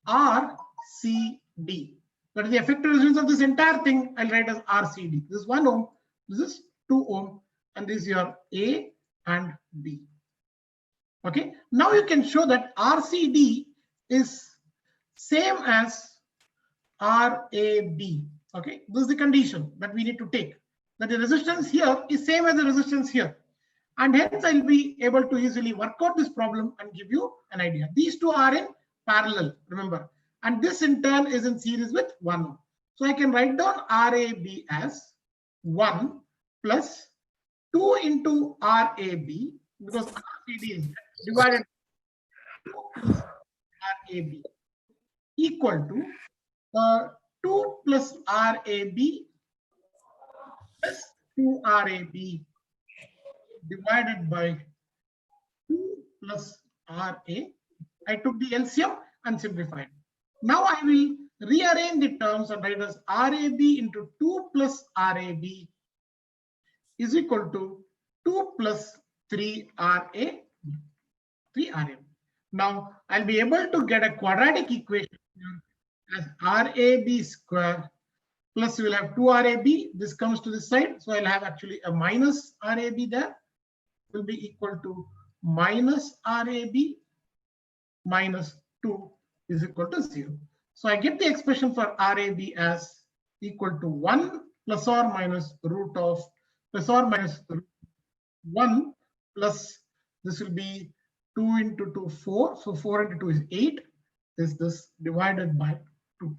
RCD. That is the effective resistance of this entire thing. I'll write as RCD. This is 1 ohm, this is 2 ohm, and this is your A and B. Okay, now you can show that RCD is same as RAB. Okay, this is the condition that we need to take, that the resistance here is same as the resistance here, and hence I'll be able to easily work out this problem and give you an idea. These two are in parallel, remember, and this in turn is in series with 1 ohm. So I can write down RAB as 1 plus 2 into RAB, because RCD is divided by RAB, equal to 2 plus RAB plus 2 RAB divided by 2 plus RA. I took the LCM and simplified. Now I will rearrange the terms and write as RAB into 2 plus RAB is equal to 2 plus 3RA. 3RA. Now I'll be able to get a quadratic equation as RAB square plus you will have 2 RAB. This comes to this side, so I'll have actually a minus RAB there, will be equal to minus RAB minus 2 is equal to 0. So I get the expression for RAB as equal to 1 plus or minus root of plus or minus 1 plus this will be 2 into 2, 4. So 4 into 2 is 8. Is this divided by 2.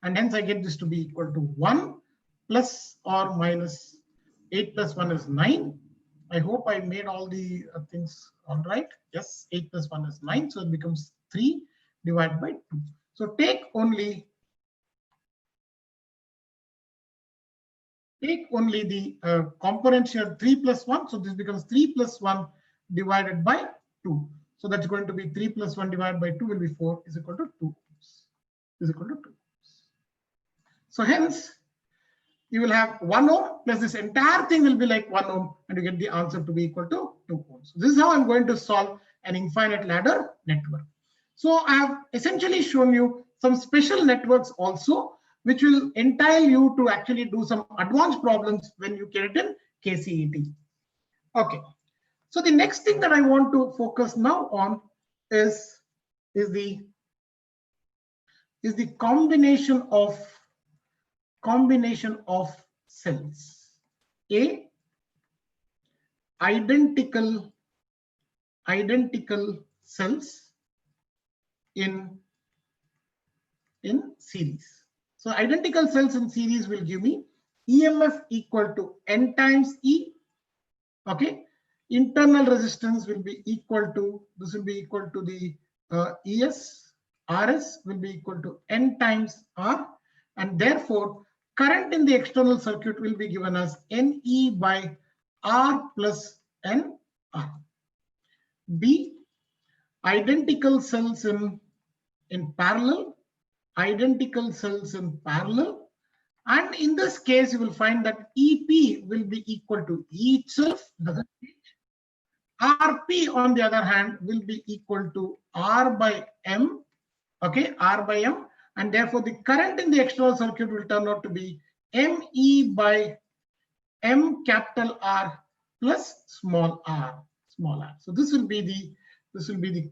And hence I get this to be equal to 1 plus or minus 8 plus 1 is 9. I hope I made all the things all right. Yes, 8 plus 1 is 9. So it becomes 3 divided by 2. So take only the components here, 3 plus 1. So this becomes 3 plus 1 divided by 2. So that's going to be 3 plus 1 divided by 2 will be 4 is equal to 2 ohms. Is equal to 2 ohms. So hence you will have 1 ohm plus this entire thing will be like 1 ohm, and you get the answer to be equal to 2 ohms. So this is how I'm going to solve an infinite ladder network. So I have essentially shown you some special networks also, which will entail you to actually do some advanced problems when you get it in KCET. Okay. So the next thing that I want to focus now on is the combination of cells. Identical cells in series. So identical cells in series will give me EMF equal to N times E. Okay. Internal resistance will be equal to, this will be equal to the ES. RS will be equal to N times R, and therefore current in the external circuit will be given as NE by R plus N R. B, identical cells in parallel, identical cells in parallel, and in this case you will find that EP will be equal to E itself, doesn't change. RP on the other hand will be equal to R by M, okay, R by M, and therefore the current in the external circuit will turn out to be ME by M capital R plus small r, small r. So this will be the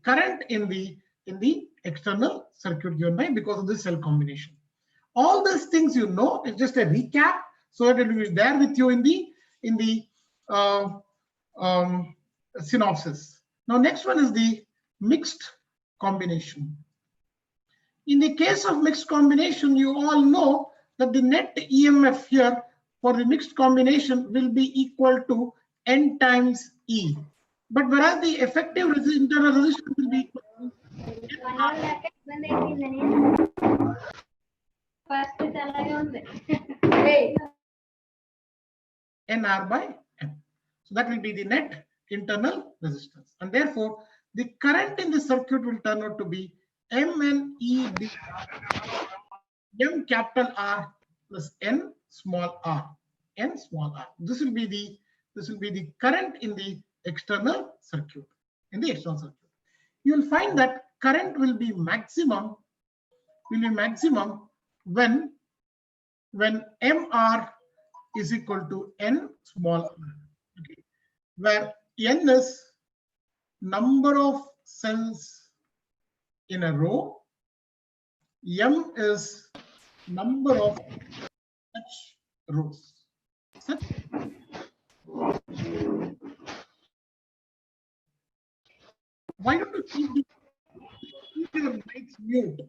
current in the external circuit given by because of this cell combination. All these things you know, it's just a recap so that it will be there with you in the synopsis. Now next one is the mixed combination. In the case of mixed combination, you all know that the net EMF here for the mixed combination will be equal to N times E. But whereas the effective internal resistance will be equal to NR by M. So that will be the net internal resistance. And therefore, the current in the circuit will turn out to be M and E D, M capital R plus N small r, N small r. This will be the current in the external circuit. In the external circuit, you will find that current will be maximum when MR is equal to N small r, okay, where N is number of cells in a row, M is number of such rows. Why don't you keep your mics mute?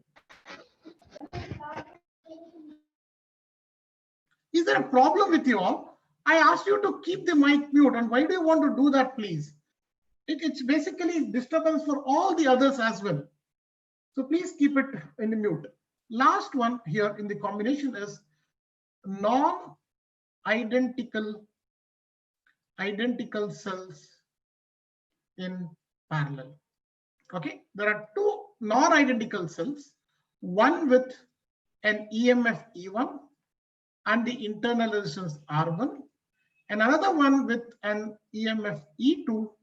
Is there a problem with you all? I asked you to keep the mic mute, and why do you want to do that, please? It's basically disturbance for all the others as well. So please keep it in the mute. Last one here in the combination is non-identical cells in parallel. Okay, there are two non-identical cells, one with an EMF E1 and the internal resistance R1, and another one with an EMF E2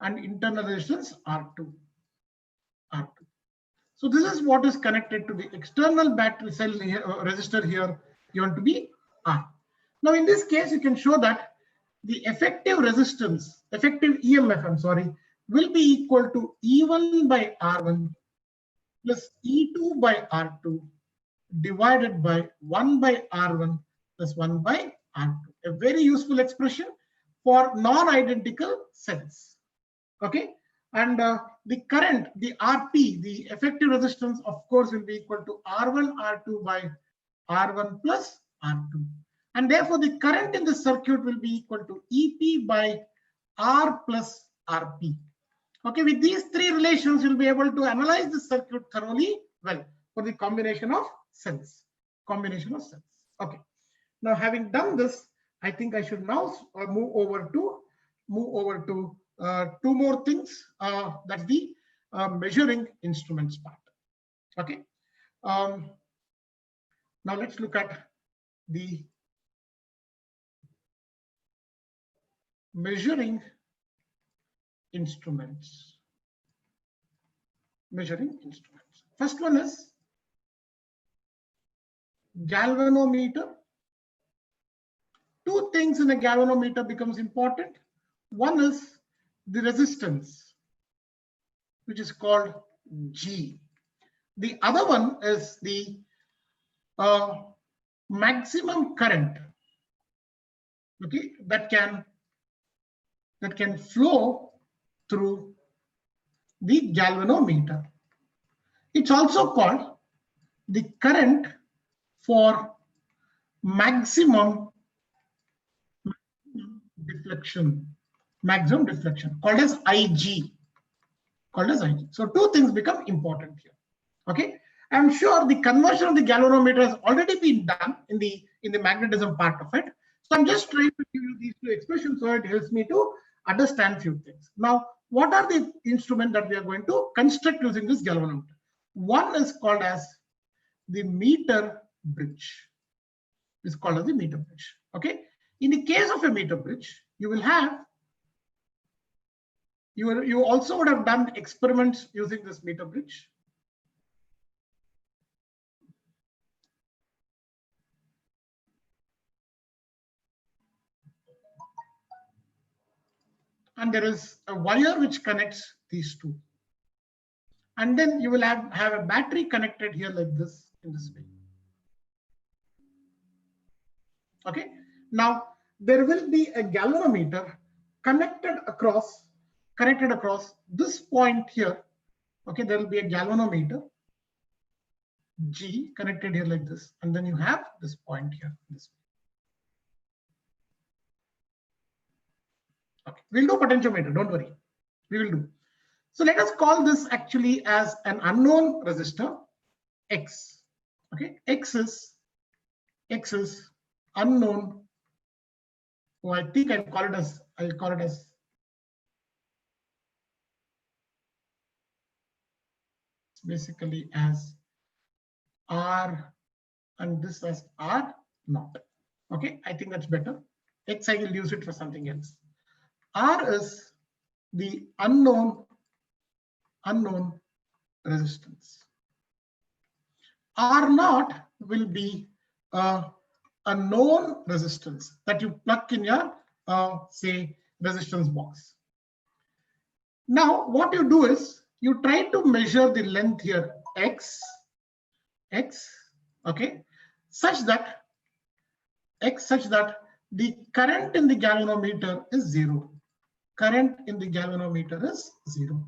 and internal resistance R2. So this is what is connected to the external battery cell here, resistor here, given to be R. Now in this case, you can show that the effective resistance, effective EMF, I'm sorry, will be equal to E1 by R1 plus E2 by R2 divided by 1 by R1 plus 1 by R2. A very useful expression for non-identical cells. Okay, and the current, the RP, the effective resistance, of course, will be equal to R1 R2 by R1 plus R2, and therefore the current in the circuit will be equal to EP by R plus RP. Okay, with these three relations, you'll be able to analyze the circuit thoroughly well for the combination of cells. Okay, now having done this, I think I should now move over to two more things. That's the measuring instruments part. Okay. Now let's look at the measuring instruments. First one is galvanometer. Two things in a galvanometer becomes important. One is the resistance, which is called G. The other one is the maximum current, okay, that can flow through the galvanometer. It's also called the current for maximum deflection, called as IG. So two things become important here. Okay, I'm sure the conversion of the galvanometer has already been done in the magnetism part of it. So I'm just trying to give you these two expressions so it helps me to understand few things. Now, what are the instruments that we are going to construct using this galvanometer? One is called as the meter bridge. It's called as the meter bridge. Okay. In the case of a meter bridge, you will have, you also would have done experiments using this meter bridge. And there is a wire which connects these two. And then you will have a battery connected here like this, in this way. Okay. Now there will be a galvanometer connected across this point here. Okay, there will be a galvanometer G connected here like this, and then you have this point here. This way. Okay, we'll do potentiometer. Don't worry, we will do. So let us call this actually as an unknown resistor X. Okay, X is unknown. Oh, I think I'll call it as basically as R and this as R naught. Okay, I think that's better. X, I will use it for something else. R is the unknown resistance. R naught will be a known resistance that you plug in your say resistance box. Now what you do is you try to measure the length here x, okay, such that the current in the galvanometer is 0. Current in the galvanometer is 0.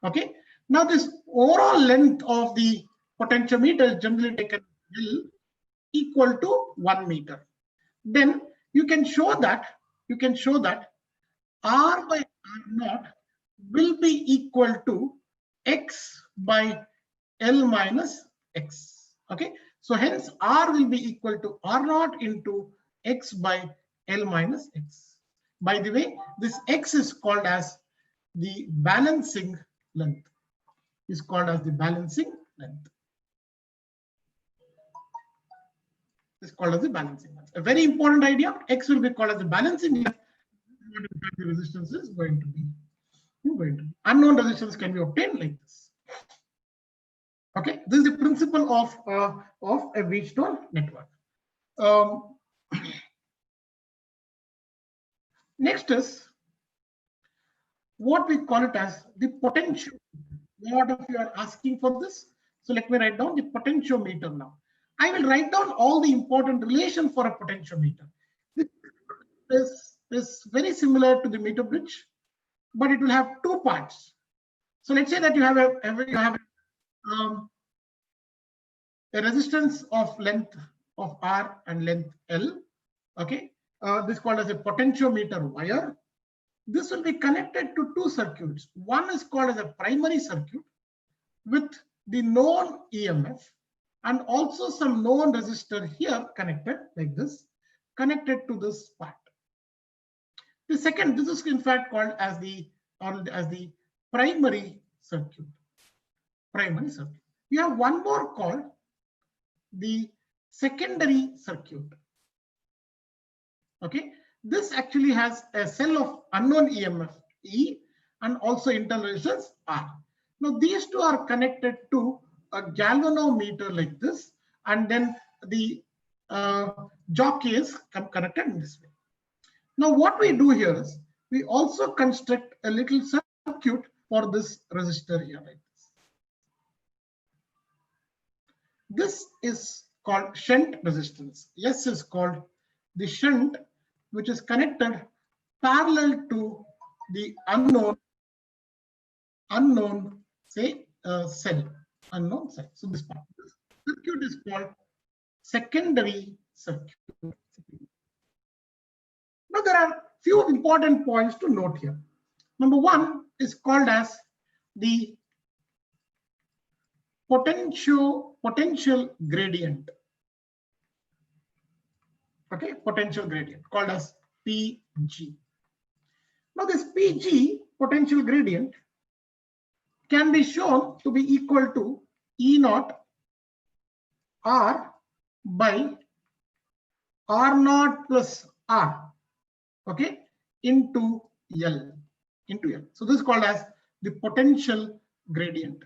Okay. Now this overall length of the potentiometer is generally taken L equal to 1 meter. Then you can show that R by R naught will be equal to X by L minus X. Okay. So hence R will be equal to R naught into X by L minus X. By the way, this X is called as the balancing length. Is called as the balancing length. Is called as the balancing length. A very important idea. X will be called as the balancing length. What in fact the resistance is going to be. Unknown resistance can be obtained like this. Okay, this is the principle of a Wheatstone network. Next is what we call it as the potential. A lot of you are asking for this, so let me write down the potentiometer now. I will write down all the important relation for a potentiometer. This is very similar to the meter bridge, but it will have two parts. So let's say that you have a resistance of length of R and length L. Okay, this is called as a potentiometer wire. This will be connected to two circuits. One is called as a primary circuit with the known EMF and also some known resistor here connected like this, connected to this part. The second, this is in fact called as the primary circuit. Primary circuit. We have one more called the secondary circuit. Okay, this actually has a cell of unknown EMF E and also internal resistance R. Now these two are connected to a galvanometer like this, and then the jockey is connected in this way. Now what we do here is we also construct a little circuit for this resistor here like this. This is called shunt resistance. S is called the shunt, which is connected parallel to the unknown say cell, unknown cell. So this part, this circuit is called secondary circuit. Now there are few important points to note here. Number one is called as the potential gradient. Okay, potential gradient called as PG. Now this PG potential gradient can be shown to be equal to E naught R by R naught plus R, okay, into L. So this is called as the potential gradient,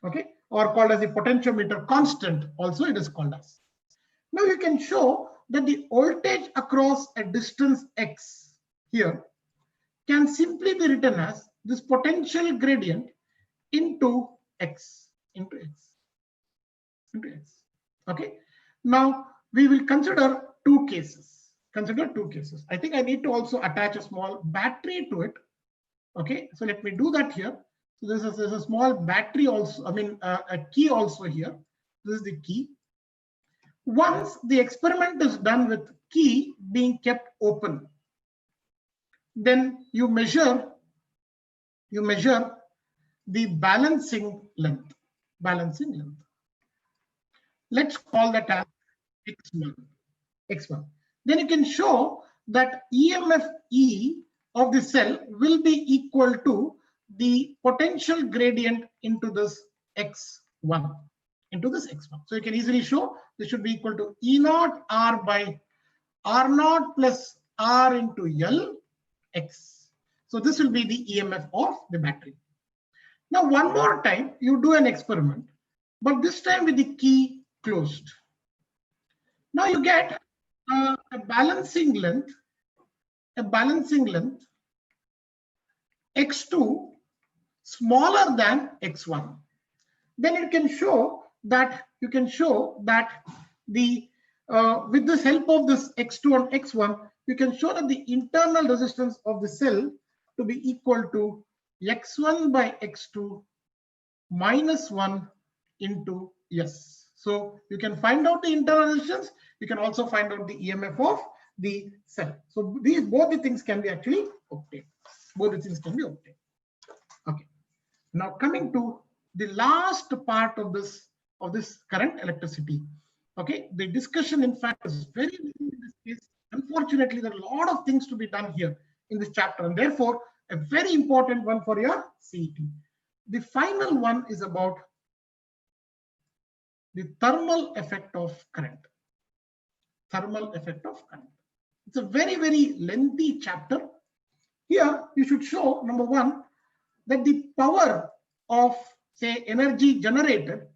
okay, or called as the potentiometer constant also it is called as. Now you can show that the voltage across a distance x here can simply be written as this potential gradient into x. Okay. Now we will consider two cases. I think I need to also attach a small battery to it. Okay. So let me do that here. So there's a small battery also. I mean a key also here. This is the key. Once the experiment is done with key being kept open, then you measure the balancing length. Let's call that as x1. Then you can show that EMF E of the cell will be equal to the potential gradient into this x1, So you can easily show this should be equal to E naught R by R naught plus R into L X. So this will be the EMF of the battery. Now one more time you do an experiment, but this time with the key closed. Now you get a balancing length x2 smaller than x1. Then you can show that the with this help of this x2 and x1, you can show that the internal resistance of the cell to be equal to x1 by x2 minus 1 into S. So you can find out the internal resistance. You can also find out the EMF of the cell. So both the things can be actually obtained. Okay. Now coming to the last part of this current electricity. Okay, the discussion in fact is very in this case. Unfortunately, there are a lot of things to be done here in this chapter, and therefore a very important one for your CET. The final one is about the thermal effect of current. It's a very, very lengthy chapter. Here you should show, number one, that the power of, say, energy generated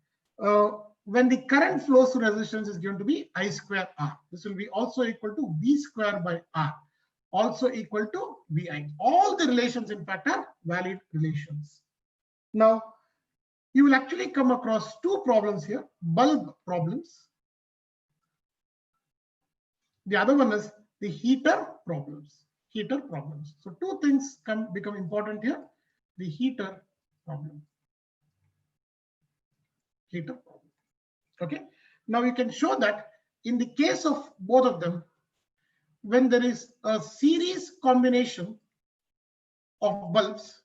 when the current flows through resistance is given to be I square R. This will be also equal to V square by R, also equal to VI. All the relations, in fact, are valid relations. Now, you will actually come across two problems here, bulb problems. The other one is the heater problems. So two things can become important here. The heater problem. Okay. Now you can show that in the case of both of them, when there is a series combination of bulbs,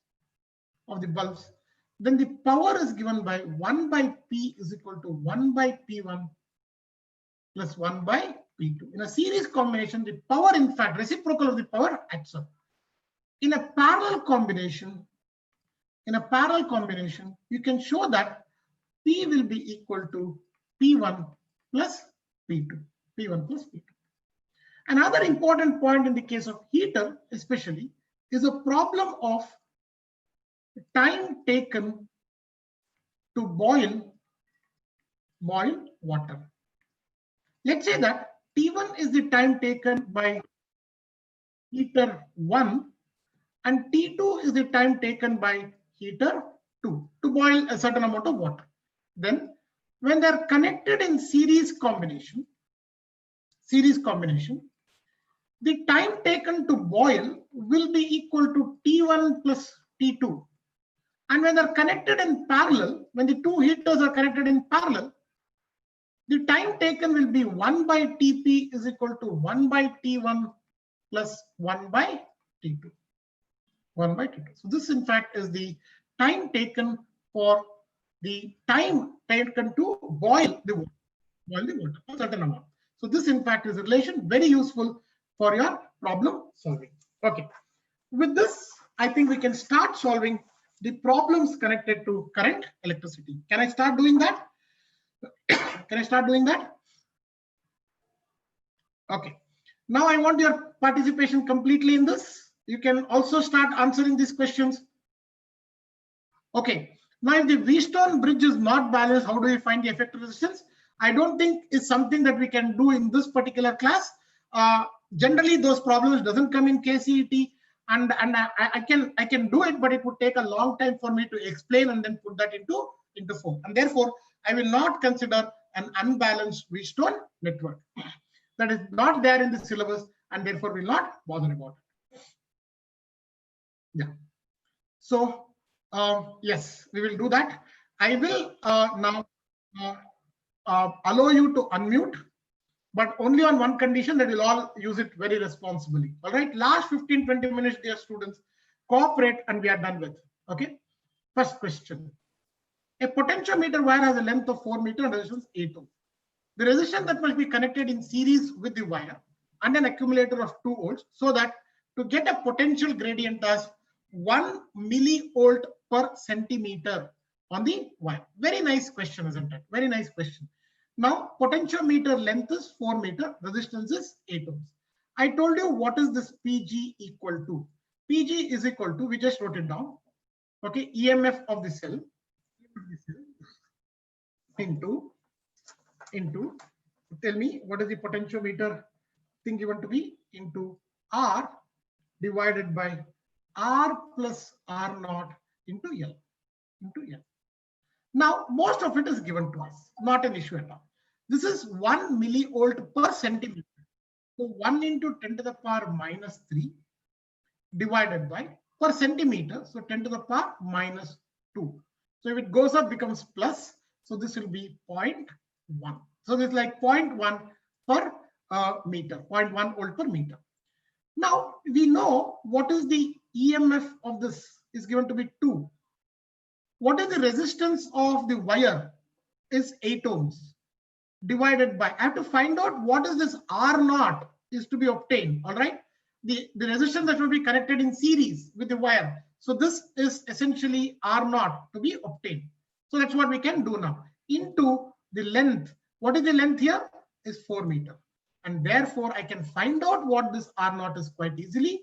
then the power is given by 1 by P is equal to 1 by P1 plus 1 by P2. In a series combination, the power, in fact, reciprocal of the power adds up. In a parallel combination, you can show that P will be equal to P1 plus P2. Another important point in the case of heater, especially, is a problem of time taken to boil water. Let's say that T1 is the time taken by heater 1 and T2 is the time taken by heater 2 to boil a certain amount of water. Then when they are connected in series combination, the time taken to boil will be equal to T1 plus T2. And when they are connected in parallel, when the two heaters are connected in parallel, the time taken will be 1 by Tp is equal to 1 by T1 plus 1 by T2. So this, in fact, is the time taken for the time taken to boil the water, a certain amount. So this, in fact, is a relation very useful for your problem solving. Okay. With this, I think we can start solving the problems connected to current electricity. Can I start doing that? Okay. Now I want your participation completely in this. You can also start answering these questions. Okay. Now, if the Wheatstone bridge is not balanced, how do we find the effective resistance? I don't think it's something that we can do in this particular class. Generally, those problems doesn't come in KCET, and I can do it, but it would take a long time for me to explain and then put that into form. And therefore, I will not consider an unbalanced Wheatstone network. That is not there in the syllabus, and therefore will not bother about it. Yeah. So yes, we will do that. I will now allow you to unmute, but only on one condition, that we'll all use it very responsibly. All right. Last 15-20 minutes, dear students, cooperate and we are done with. Okay. First question. A potentiometer wire has a length of 4 meters and resistance 8 ohms. The resistance that must be connected in series with the wire and an accumulator of 2 volts, so that to get a potential gradient as 1 millivolt per centimeter on the wire. Very nice question, isn't it? Very nice question. Now, potentiometer length is 4 meter, resistance is 8 ohms. I told you what is this PG equal to. PG is equal to, we just wrote it down, okay, EMF of the cell into, tell me what is the potentiometer thing given to be, into R divided by R plus R naught into L. Now, most of it is given to us, not an issue at all. This is 1 millivolt per centimeter. So 1 into 10 to the power minus 3 divided by per centimeter. So 10 to the power minus 2. So if it goes up, becomes plus. So this will be 0.1. So this is like 0.1 per meter, 0.1 volt per meter. Now we know what is the EMF of this is given to be 2. What is the resistance of the wire is 8 ohms divided by, I have to find out what is this R naught is to be obtained. All right. The resistance that will be connected in series with the wire. So this is essentially R naught to be obtained. So that's what we can do now. Into the length. What is the length here? Is 4 meter. And therefore I can find out what this R naught is quite easily.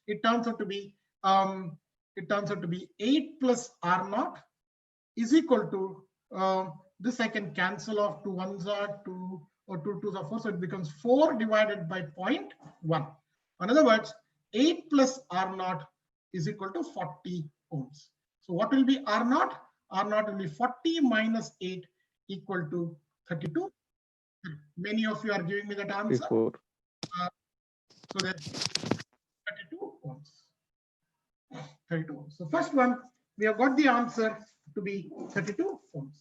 It turns out to be 8 plus R naught is equal to this. I can cancel off 2 ones are 2 or 2 twos are 4. So it becomes 4 divided by 0.1. In other words, 8 plus R naught is equal to 40 ohms. So what will be R naught? R naught will be 40 minus 8 equal to 32. Many of you are giving me that answer. So that's 32 ohms. 32 ohms. So first one, we have got the answer to be 32 ohms.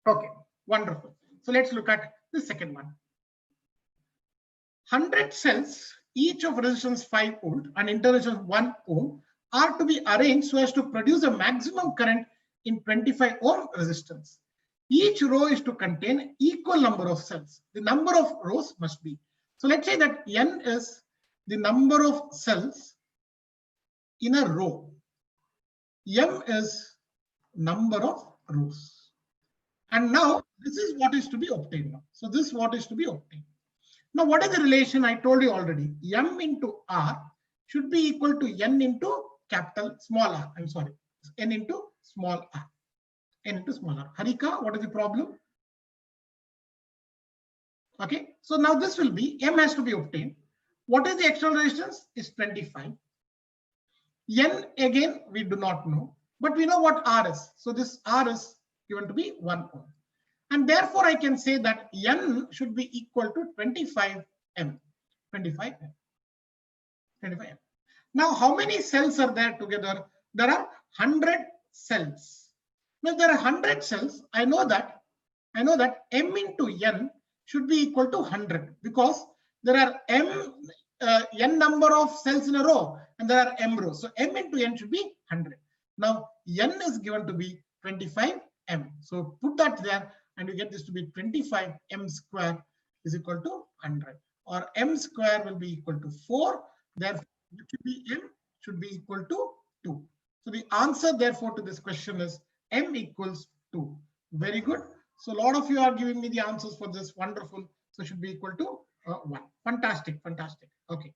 Okay, wonderful. So let's look at the second one. 100 cells, each of resistance 5 volt and interresistance 1 ohm, are to be arranged so as to produce a maximum current in 25 ohm resistance. Each row is to contain equal number of cells. The number of rows must be. So let's say that N is the number of cells in a row. M is number of rows. And now this is what is to be obtained now. So this is what is to be obtained. Now what is the relation? I told you already. M into R should be equal to N into capital small r. I'm sorry. N into small r. N into small r. Harika, what is the problem? Okay. So now this will be, M has to be obtained. What is the external resistance? Is 25. N again, we do not know, but we know what R is. So this R is given to be 1 ohm. And therefore, I can say that N should be equal to 25 M. 25 M. 25 M. Now, how many cells are there together? There are 100 cells. Now, if there are 100 cells, I know that M into N should be equal to 100 because there are N number of cells in a row and there are M rows. So M into N should be 100. Now, N is given to be 25 M. So put that there and you get this to be 25 M square is equal to 100. Or M square will be equal to 4. Therefore, it should be M should be equal to 2. So the answer therefore to this question is M equals 2. Very good. So a lot of you are giving me the answers for this. Wonderful. So it should be equal to 1. Fantastic. Fantastic. Okay.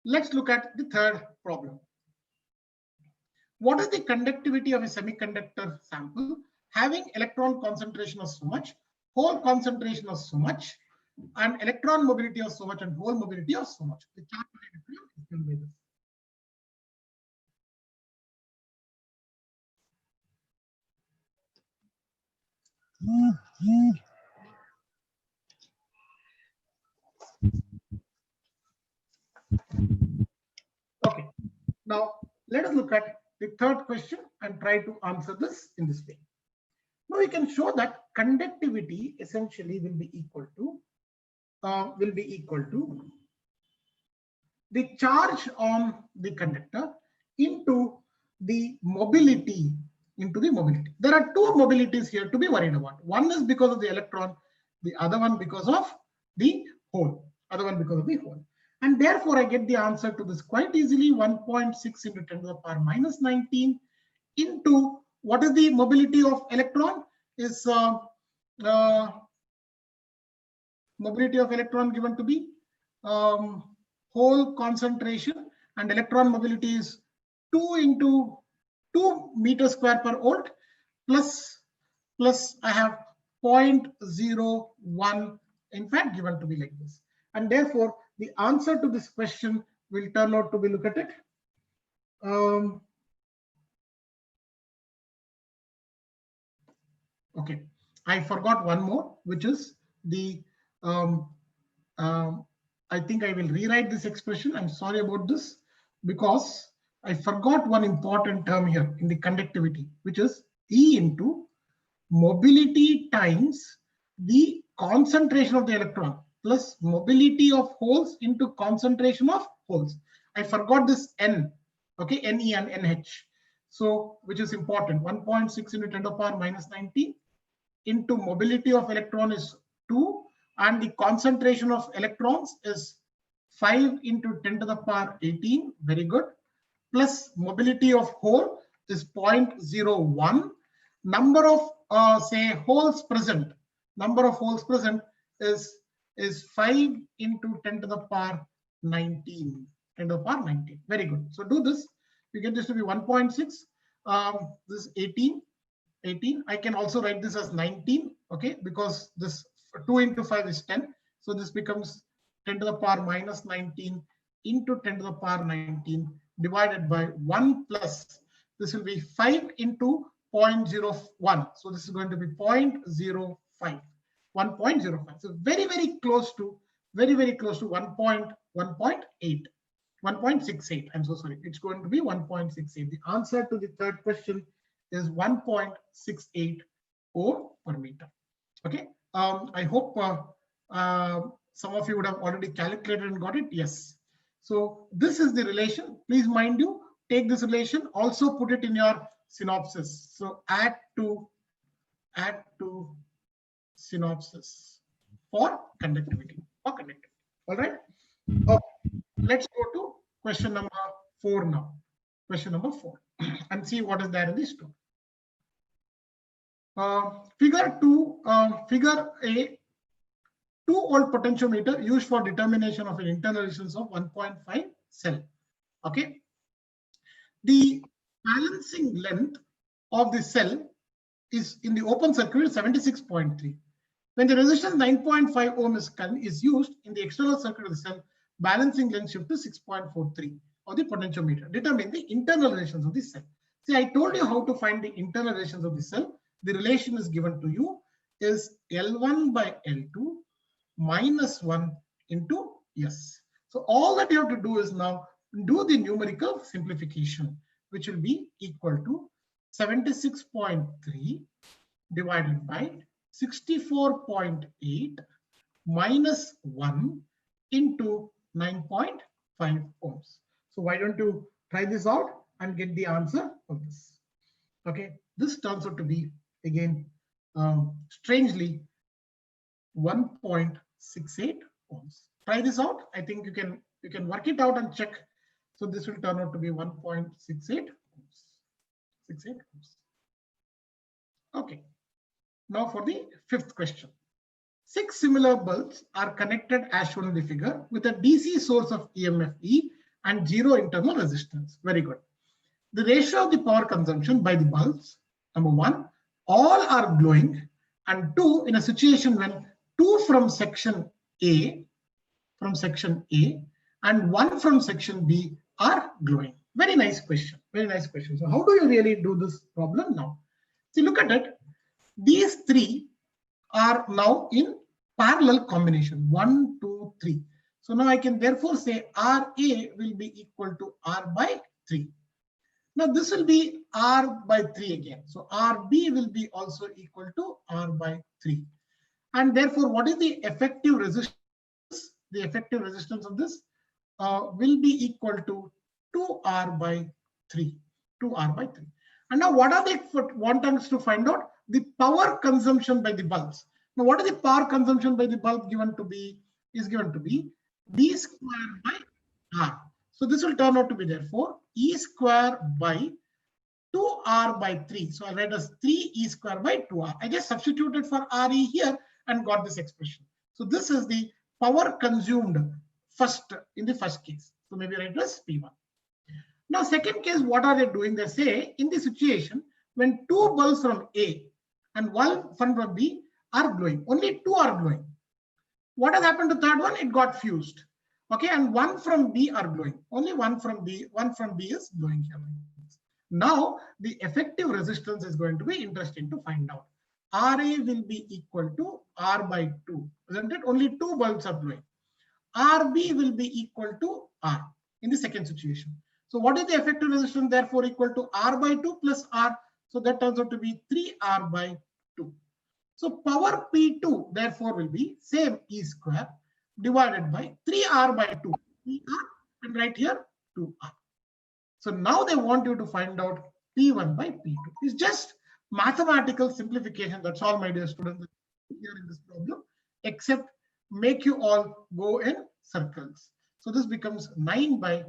Let's look at the third problem. What is the conductivity of a semiconductor sample having electron concentration of so much, hole concentration of so much, and electron mobility of so much and hole mobility of so much? The chart is given by this. Okay, now let us look at the third question and try to answer this in this way. Now we can show that conductivity essentially will be equal to the charge on the conductor into the mobility. There are two mobilities here to be worried about. One is because of the electron, the other one because of the hole. And therefore, I get the answer to this quite easily. 1.6 into 10 to the power minus 19 into what is the mobility of electron? Is mobility of electron given to be whole concentration, and electron mobility is 2 into 2 meters square per volt plus I have 0.01, in fact given to be like this. And therefore the answer to this question will turn out to be, look at it, okay, I forgot one more, which is the I think I will rewrite this expression. I'm sorry about this, because I forgot one important term here in the conductivity, which is E into mobility times the concentration of the electron plus mobility of holes into concentration of holes. I forgot this N, okay, Ne and NH. So, which is important. 1.6 into 10 to the power minus 19 into mobility of electron is 2, and the concentration of electrons is 5 into 10 to the power 18. Very good. Plus mobility of hole is 0.01. Number of say holes present. Number of holes present is 5 into 10 to the power 19. 10 to the power 19. Very good. So do this. You get this to be 1.6. This is 18. I can also write this as 19, okay, because this 2 into 5 is 10. So this becomes 10 to the power minus 19 into 10 to the power 19 divided by 1 plus, this will be 5 into 0.01. So this is going to be 0.05, 1.05. So very, very close to 1.8. 1.68. I'm so sorry. It's going to be 1.68. The answer to the third question is 1.68 ohm per meter. Okay. I hope some of you would have already calculated and got it. Yes. So this is the relation. Please mind you, take this relation, also put it in your synopsis. So add to synopsis for conductivity. All right. Okay. Let's go to question number 4 now. Question number 4 and see what is there in this story. Figure A 2-volt potentiometer used for determination of an internal resistance of 1.5 cell. Okay. The balancing length of the cell is in the open circuit 76.3. When the resistance 9.5 ohm is used in the external circuit of the cell, balancing length shift to 6.43 of the potentiometer. Determine the internal resistance of the cell. See, I told you how to find the internal resistance of the cell. The relation is given to you is L1 by L2 minus 1 into S. So all that you have to do is now do the numerical simplification, which will be equal to 76.3 divided by 64.8 minus 1 into 9.5 ohms. So why don't you try this out and get the answer of this? Okay, this turns out to be again strangely 1.68 ohms. Try this out. I think you can work it out and check. So this will turn out to be 1.68 ohms. 68 ohms. Okay. Now for the fifth question. 6 similar bulbs are connected as shown in the figure with a DC source of EMF E and 0 internal resistance. Very good. The ratio of the power consumption by the bulbs, number 1, all are glowing, and 2, in a situation when 2 from section A and 1 from section B are glowing. Very nice question. Very nice question. So how do you really do this problem now? See, look at it. These 3 are now in parallel combination, 1, 2, 3. So now I can therefore say RA will be equal to R by 3. Now this will be R by 3 again. So RB will be also equal to R by 3. And therefore, what is the effective resistance? The effective resistance of this will be equal to 2R by 3. 2R by 3. And now what are they want us to find out? The power consumption by the bulbs. Now what is the power consumption by the bulb given to be? Is given to be B square by R. So this will turn out to be therefore E square by 2R by 3. So I'll write as 3E square by 2R. I just substituted for RE here and got this expression. So this is the power consumed first in the first case. So maybe write as P1. Now, second case, what are they doing? They say in the situation when two bulbs from A and one from B are glowing, only two are glowing. What has happened to third one? It got fused. Okay, and one from B are glowing. Only one from B is glowing here. Now, the effective resistance is going to be interesting to find out. RA will be equal to R by 2, isn't it? Only two bulbs are glowing. RB will be equal to R in the second situation. So what is the effective resistance therefore equal to R by 2 plus R? So that turns out to be 3R by 2. So power P2 therefore will be same E square divided by 3R by 2. 3R and right here 2R. So now they want you to find out P1 by P2. It's just mathematical simplification. That's all, my dear students, here in this problem, except make you all go in circles. So this becomes 9 by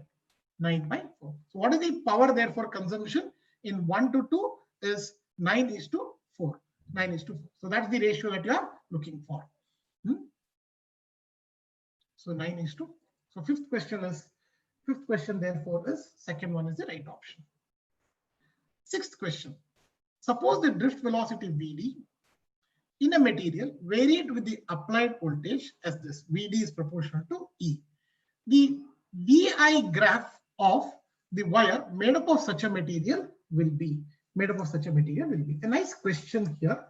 4. So what is the power therefore consumption in 1 to 2 is 9:4. 9:4. So that's the ratio that you are looking for. So 9:4. So fifth question therefore is second one is the right option. Sixth question. Suppose the drift velocity Vd in a material varied with the applied voltage as this. Vd is proportional to E. The Vi graph of the wire made up of such a material will be a nice question here.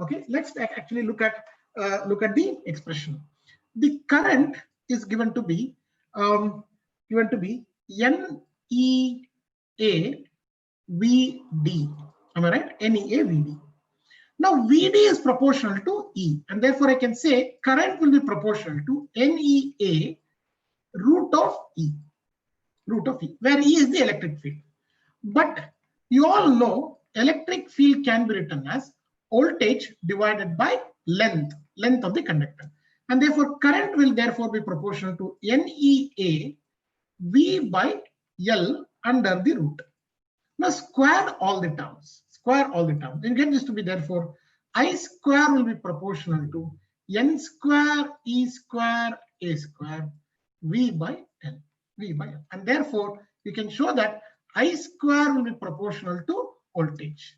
Okay, let's actually look at the expression. The current is given to be NEA VD. Am I right? NEA VD. Now VD is proportional to E, and therefore I can say current will be proportional to NEA root of E, where E is the electric field. But you all know electric field can be written as voltage divided by length of the conductor, and therefore current will therefore be proportional to NEA V by L under the root. Now square all the terms. You get this to be therefore I square will be proportional to N square E square A square V by L. And therefore you can show that I square will be proportional to voltage.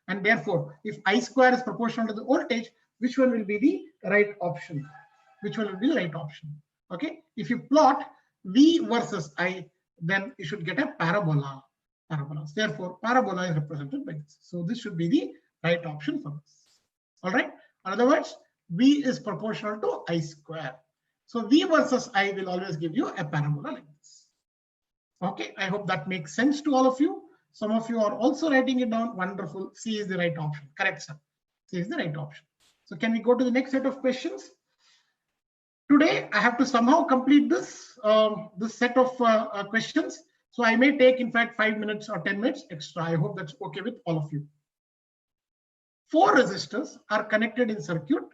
And therefore if I square is proportional to the voltage, which one will be the right option? Okay, if you plot V versus I, then you should get a parabola. Therefore, parabola is represented by this. So this should be the right option for this. All right. In other words, V is proportional to I square. So V versus I will always give you a parabola like this. Okay. I hope that makes sense to all of you. Some of you are also writing it down. Wonderful. C is the right option. Correct, sir. C is the right option. So can we go to the next set of questions? Today, I have to somehow complete this set of questions. So I may take, in fact, 5 minutes or 10 minutes extra. I hope that's okay with all of you. 4 resistors are connected in circuit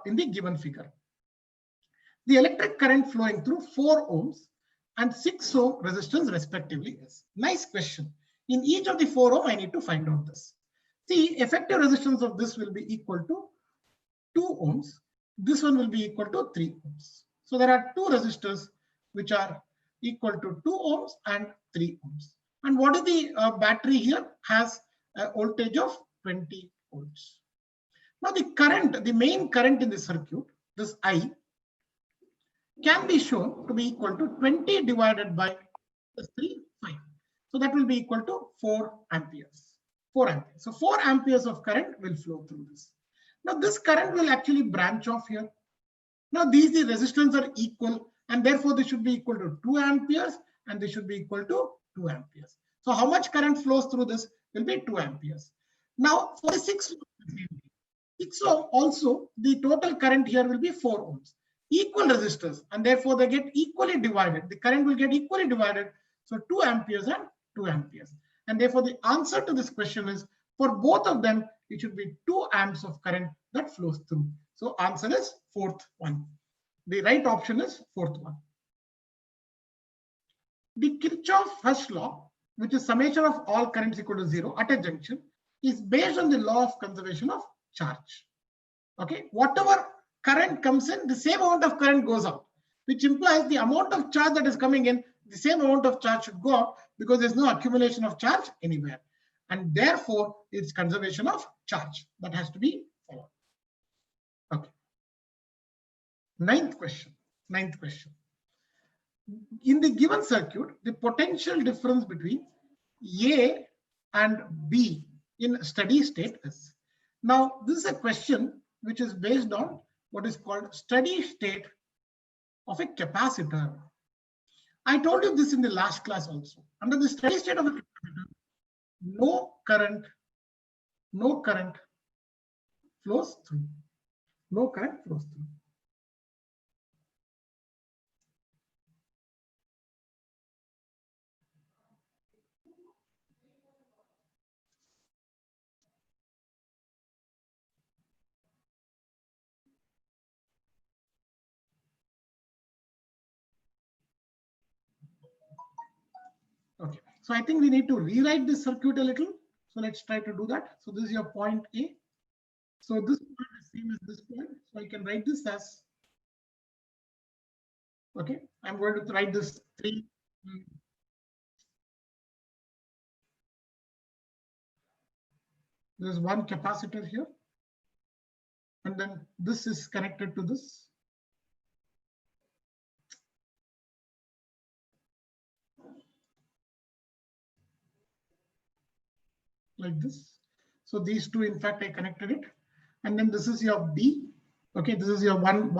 in the given figure. The electric current flowing through 4 ohms and 6 ohm resistance respectively is. Nice question. In each of the 4 ohm, I need to find out this. See, effective resistance of this will be equal to 2 ohms. This one will be equal to 3 ohms. So there are 2 resistors which are equal to 2 ohms and 3 ohms. And what is the battery here? Has a voltage of 20 volts. Now the current, the main current in the circuit, this I, can be shown to be equal to 20 divided by 3, 5. So that will be equal to 4 amperes. 4 amperes. So 4 amperes of current will flow through this. Now this current will actually branch off here. Now these the resistance are equal, and therefore they should be equal to 2 amperes and they should be equal to 2 amperes. So how much current flows through this will be 2 amperes. Now for the 6 ohm also the total current here will be 4 ohms. Equal resistors, and therefore they get equally divided. The current will get equally divided. So 2 amperes and 2 amperes. And therefore the answer to this question is for both of them, it should be 2 amps of current that flows through. So answer is fourth one. The right option is fourth one. The Kirchhoff's first law, which is summation of all currents equal to 0 at a junction, is based on the law of conservation of charge. Okay, whatever current comes in, the same amount of current goes out, which implies the amount of charge that is coming in, the same amount of charge should go out because there's no accumulation of charge anywhere. And therefore, it's conservation of charge that has to be followed. Okay. Ninth question. In the given circuit, the potential difference between A and B in steady state is. Now, this is a question which is based on what is called steady state of a capacitor. I told you this in the last class also. Under the steady state of a capacitor, no current flows through. No current flows through. Okay, so I think we need to rewrite this circuit a little. So let's try to do that. So this is your point A. So this point is same as this point. So I can write this as, okay, I'm going to write this 3. There's one capacitor here. And then this is connected to this. Like this. So these two, in fact, I connected it. And then this is your B. Okay, this is your one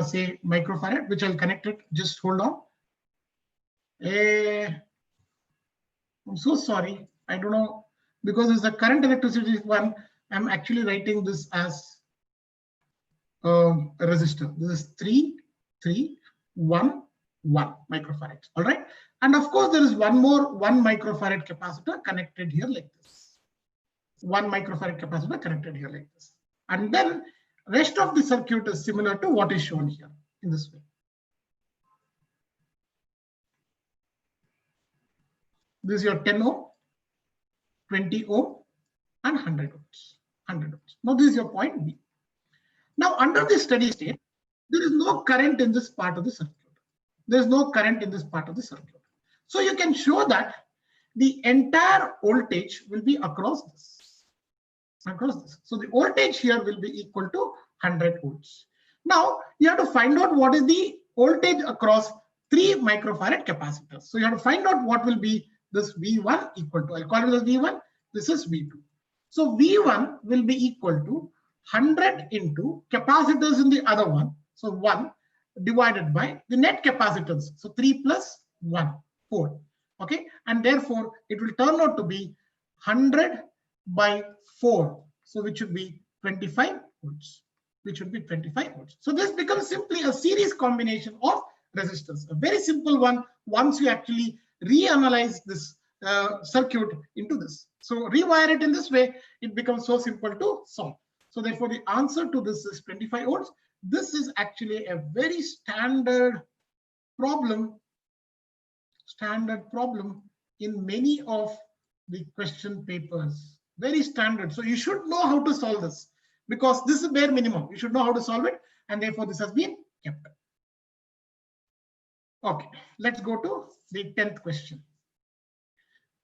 say microfarad, which I'll connect it. Just hold on. I'm so sorry. I don't know, because it's the current electricity one. I'm actually writing this as a resistor. This is 3, 3, 1, 1 microfarads. All right. And of course, there is one more 1 microfarad capacitor connected here like this. 1 microfarad capacitor connected here like this. And then rest of the circuit is similar to what is shown here in this way. This is your 10 ohm, 20 ohm, and 100 ohms. 100 ohms. Now this is your point B. Now under this steady state, there is no current in this part of the circuit. There is no current in this part of the circuit. So you can show that the entire voltage will be across this. So the voltage here will be equal to 100 volts. Now you have to find out what is the voltage across 3 microfarad capacitors. So you have to find out what will be this V1 equal to. I'll call it as V1. This is V2. So V1 will be equal to 100 into capacitors in the other one. So 1 divided by the net capacitance. So 3 plus 1, 4. Okay. And therefore it will turn out to be 100 by 4. So which should be 25 volts. Which should be 25 volts. So this becomes simply a series combination of resistors. A very simple one once you actually reanalyze this circuit into this. So rewire it in this way, it becomes so simple to solve. So therefore the answer to this is 25 volts. This is actually a very standard problem in many of the question papers. Very standard. So you should know how to solve this, because this is bare minimum. You should know how to solve it, and therefore this has been kept. Okay, let's go to the 10th question.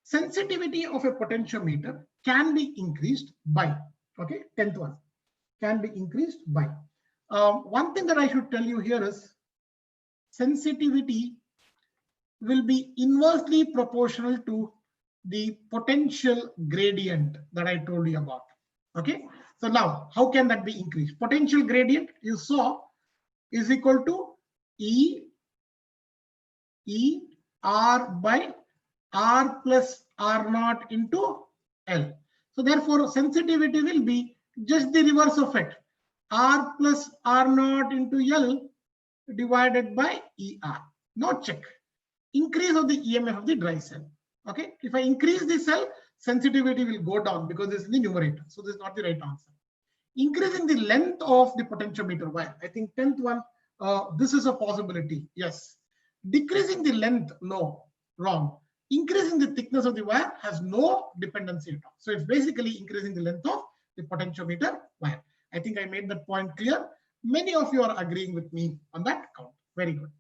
Sensitivity of a potentiometer can be increased by, okay, 10th one, can be increased by. One thing that I should tell you here is sensitivity will be inversely proportional to the potential gradient that I told you about. Okay, so now how can that be increased? Potential gradient you saw is equal to E R by R plus R naught into L. So therefore sensitivity will be just the reverse of it. R plus R naught into L divided by ER. Now check. Increase of the EMF of the dry cell. Okay. If I increase the cell, sensitivity will go down because this is the numerator. So this is not the right answer. Increasing the length of the potentiometer wire. I think 10th one This is a possibility. Yes. Decreasing the length, no, wrong. Increasing the thickness of the wire has no dependency at all. So it's basically increasing the length of the potentiometer wire. I think I made that point clear. Many of you are agreeing with me on that count. Very good.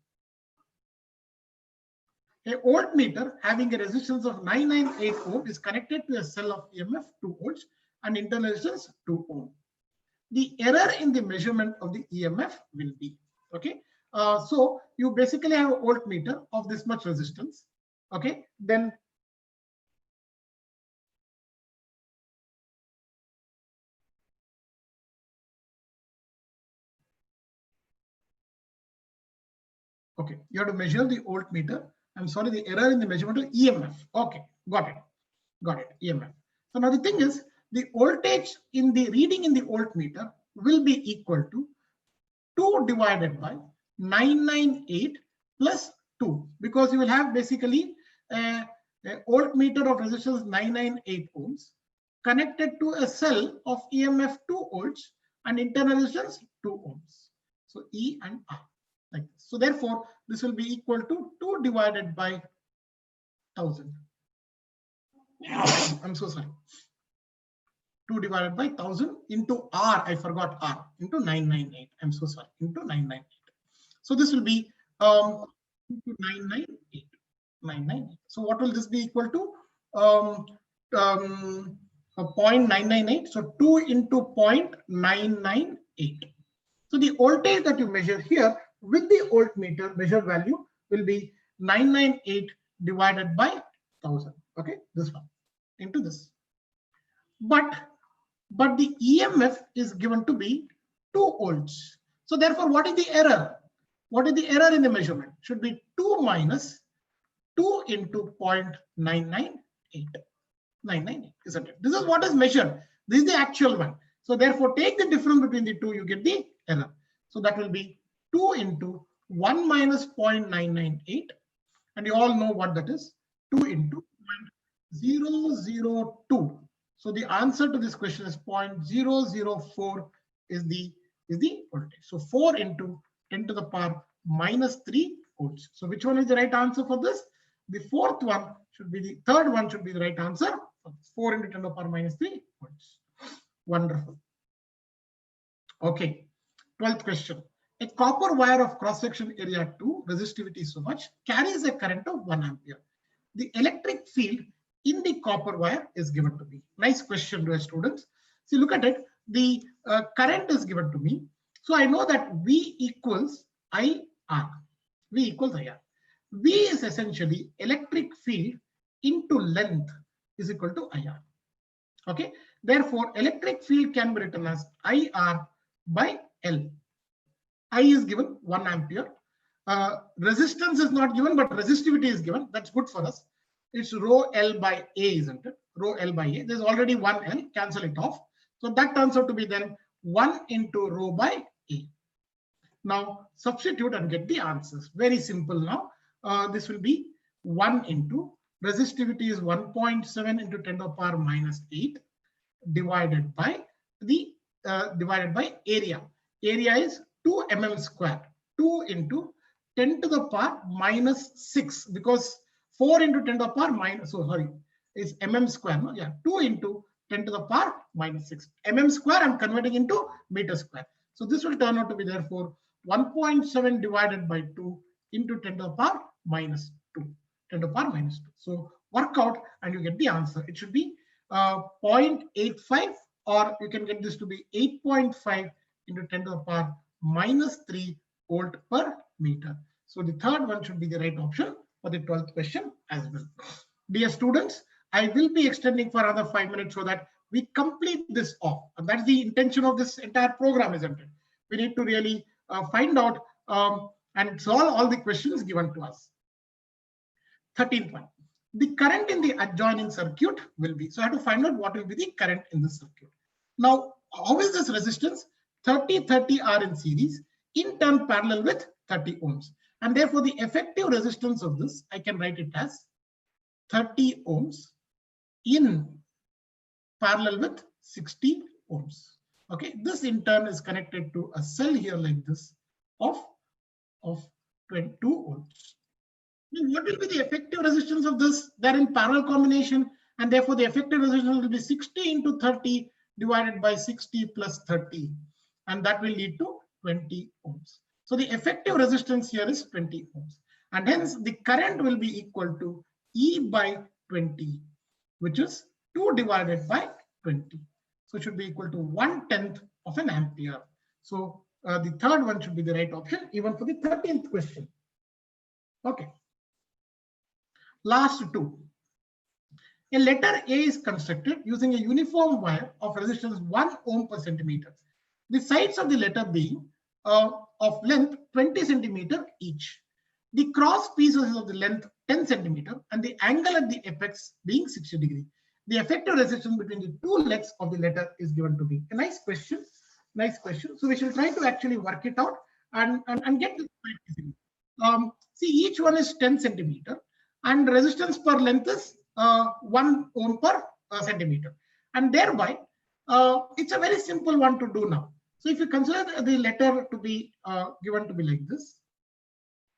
A voltmeter having a resistance of 998 ohm is connected to a cell of EMF 2 volts and internal resistance 2 ohm. The error in the measurement of the EMF will be, okay. So you basically have a voltmeter of this much resistance, okay. Then okay, you have to measure the voltmeter. I'm sorry, the error in the measurement of EMF. Okay, got it, EMF. So now the thing is, the voltage in the reading in the voltmeter will be equal to 2 divided by 998 plus 2, because you will have basically a voltmeter of resistance 998 ohms connected to a cell of EMF 2 volts and internal resistance 2 ohms. So E and R like this. So therefore, this will be equal to 2 divided by 1000. I'm so sorry. 2 divided by 1000 into R. I forgot R into 998. I'm so sorry. Into 998. So this will be into 998. 998. So what will this be equal to? 0.998. So 2 into 0.998. So the voltage that you measure here with the voltmeter measured value will be 998 divided by 1000. Okay, this one into this. But the EMF is given to be 2 volts. So therefore, what is the error? What is the error in the measurement? Should be 2 minus 2 into 0.998. 998, isn't it? This is what is measured. This is the actual one. So therefore, take the difference between the two, you get the error. So that will be 2 into 1 minus 0.998. And you all know what that is. 2 into 0.002. So the answer to this question is 0.004 is the voltage. So 4 into 10 to the power minus 3 volts. So which one is the right answer for this? The fourth one should be the third one should be the right answer. 4 into 10 to the power minus 3 volts. Wonderful. Okay. 12th question. A copper wire of cross-section area 2, resistivity so much, carries a current of 1 ampere. The electric field in the copper wire is given to me. Nice question to students. See, look at it. The current is given to me. So I know that V equals IR. V equals IR. V is essentially electric field into length is equal to IR. Okay. Therefore, electric field can be written as IR by L. I is given 1 ampere. Resistance is not given, but resistivity is given. That's good for us. It's rho L by A, isn't it? Rho L by A. There's already 1 L. Cancel it off. So that turns out to be then 1 into rho by A. Now substitute and get the answers. Very simple now. This will be 1 into resistivity is 1.7 into 10 to the power minus 8 divided by the area. Area is 2 mm square. 2 into 10 to the power minus 6, because 4 into 10 to the power minus, so sorry, is mm square. No? Yeah, 2 into 10 to the power minus 6. Mm square I'm converting into meter square. So this will turn out to be therefore 1.7 divided by 2 into 10 to the power minus 2. 10 to the power minus 2. So work out and you get the answer. It should be 0.85, or you can get this to be 8.5 into 10 to the power minus 3 volt per meter. So the third one should be the right option for the 12th question as well. Dear students, I will be extending for another 5 minutes so that we complete this off. And that's the intention of this entire program, isn't it? We need to really find out and solve all the questions given to us. 13th one. The current in the adjoining circuit will be. So I have to find out what will be the current in the circuit. Now, how is this resistance? 30 are in series, in turn parallel with 30 ohms. And therefore, the effective resistance of this, I can write it as 30 ohms in parallel with 60 ohms. Okay, this in turn is connected to a cell here like this of of 22 ohms. Now, what will be the effective resistance of this? They're in parallel combination, and therefore the effective resistance will be 60 into 30 divided by 60 plus 30, and that will lead to 20 ohms. So the effective resistance here is 20 ohms, and hence the current will be equal to E by 20, which is 2 divided by 20. So it should be equal to 1/10 of an ampere. So the third one should be the right option, even for the 13th question. Okay. Last two. A letter A is constructed using a uniform wire of resistance 1 ohm per centimeter. The sides of the letter being of length 20 centimeter each. The cross pieces of the length 10 centimeter and the angle at the apex being 60 degree. The effective resistance between the two legs of the letter is given to be. A nice question. Nice question. So we shall try to actually work it out and get this quite easily. See, each one is 10 centimeter and resistance per length is 1 ohm per centimeter. And thereby, it's a very simple one to do now. So if you consider the letter to be given to be like this,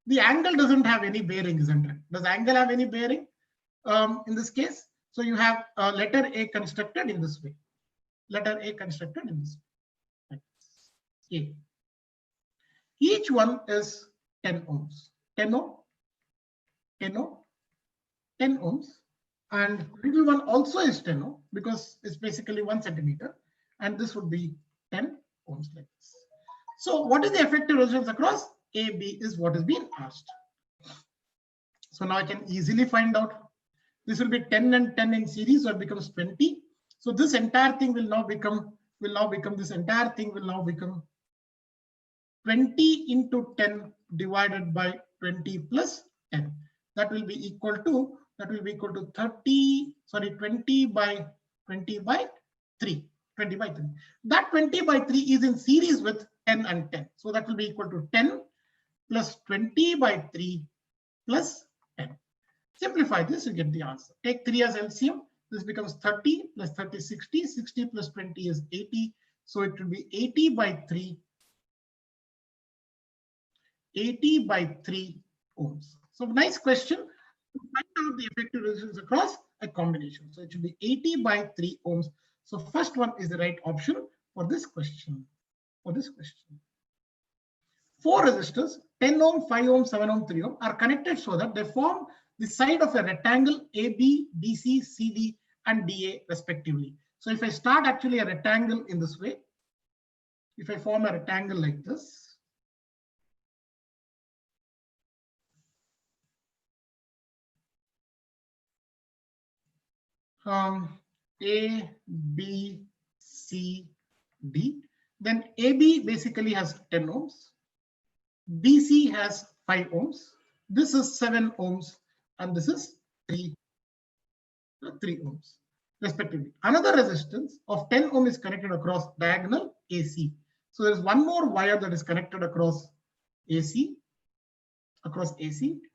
the angle doesn't have any bearing, isn't it? Does angle have any bearing in this case? So you have letter A constructed in this way. Letter A constructed in this way. A. Each one is 10 ohms. 10 ohm, 10 ohm, 10 ohms. And middle one also is 10 ohm because it's basically 1 centimeter. And this would be 10 ohms like this. So what is the effective resistance across? AB is what is being asked. So now I can easily find out. This will be 10 and 10 in series, so it becomes 20. So this entire thing will now become this entire thing will now become 20 into 10 divided by 20 plus 10. That will be equal to 30. Sorry, 20 by 3. 20 by 3. That 20 by 3 is in series with 10 and 10. So that will be equal to 10 plus 20 by 3 plus 10. Simplify this, you get the answer. Take 3 as LCM. This becomes 30 plus 30, 60. 60 plus 20 is 80. So it will be 80 by 3. 80 by 3 ohms. So nice question. To find out the effective resistance across a combination. So it should be 80 by 3 ohms. So first one is the right option for this question. 4 resistors, 10 ohm, 5 ohm, 7 ohm, 3 ohm are connected so that they form the side of a rectangle AB, BC, CD, and DA respectively. So if I start actually a rectangle in this way, if I form a rectangle like this, A, B, C, D. Then AB basically has 10 ohms. BC has 5 ohms. This is 7 ohms. And this is 3 ohms respectively. Another resistance of 10 ohm is connected across diagonal AC. So there is one more wire that is connected across AC,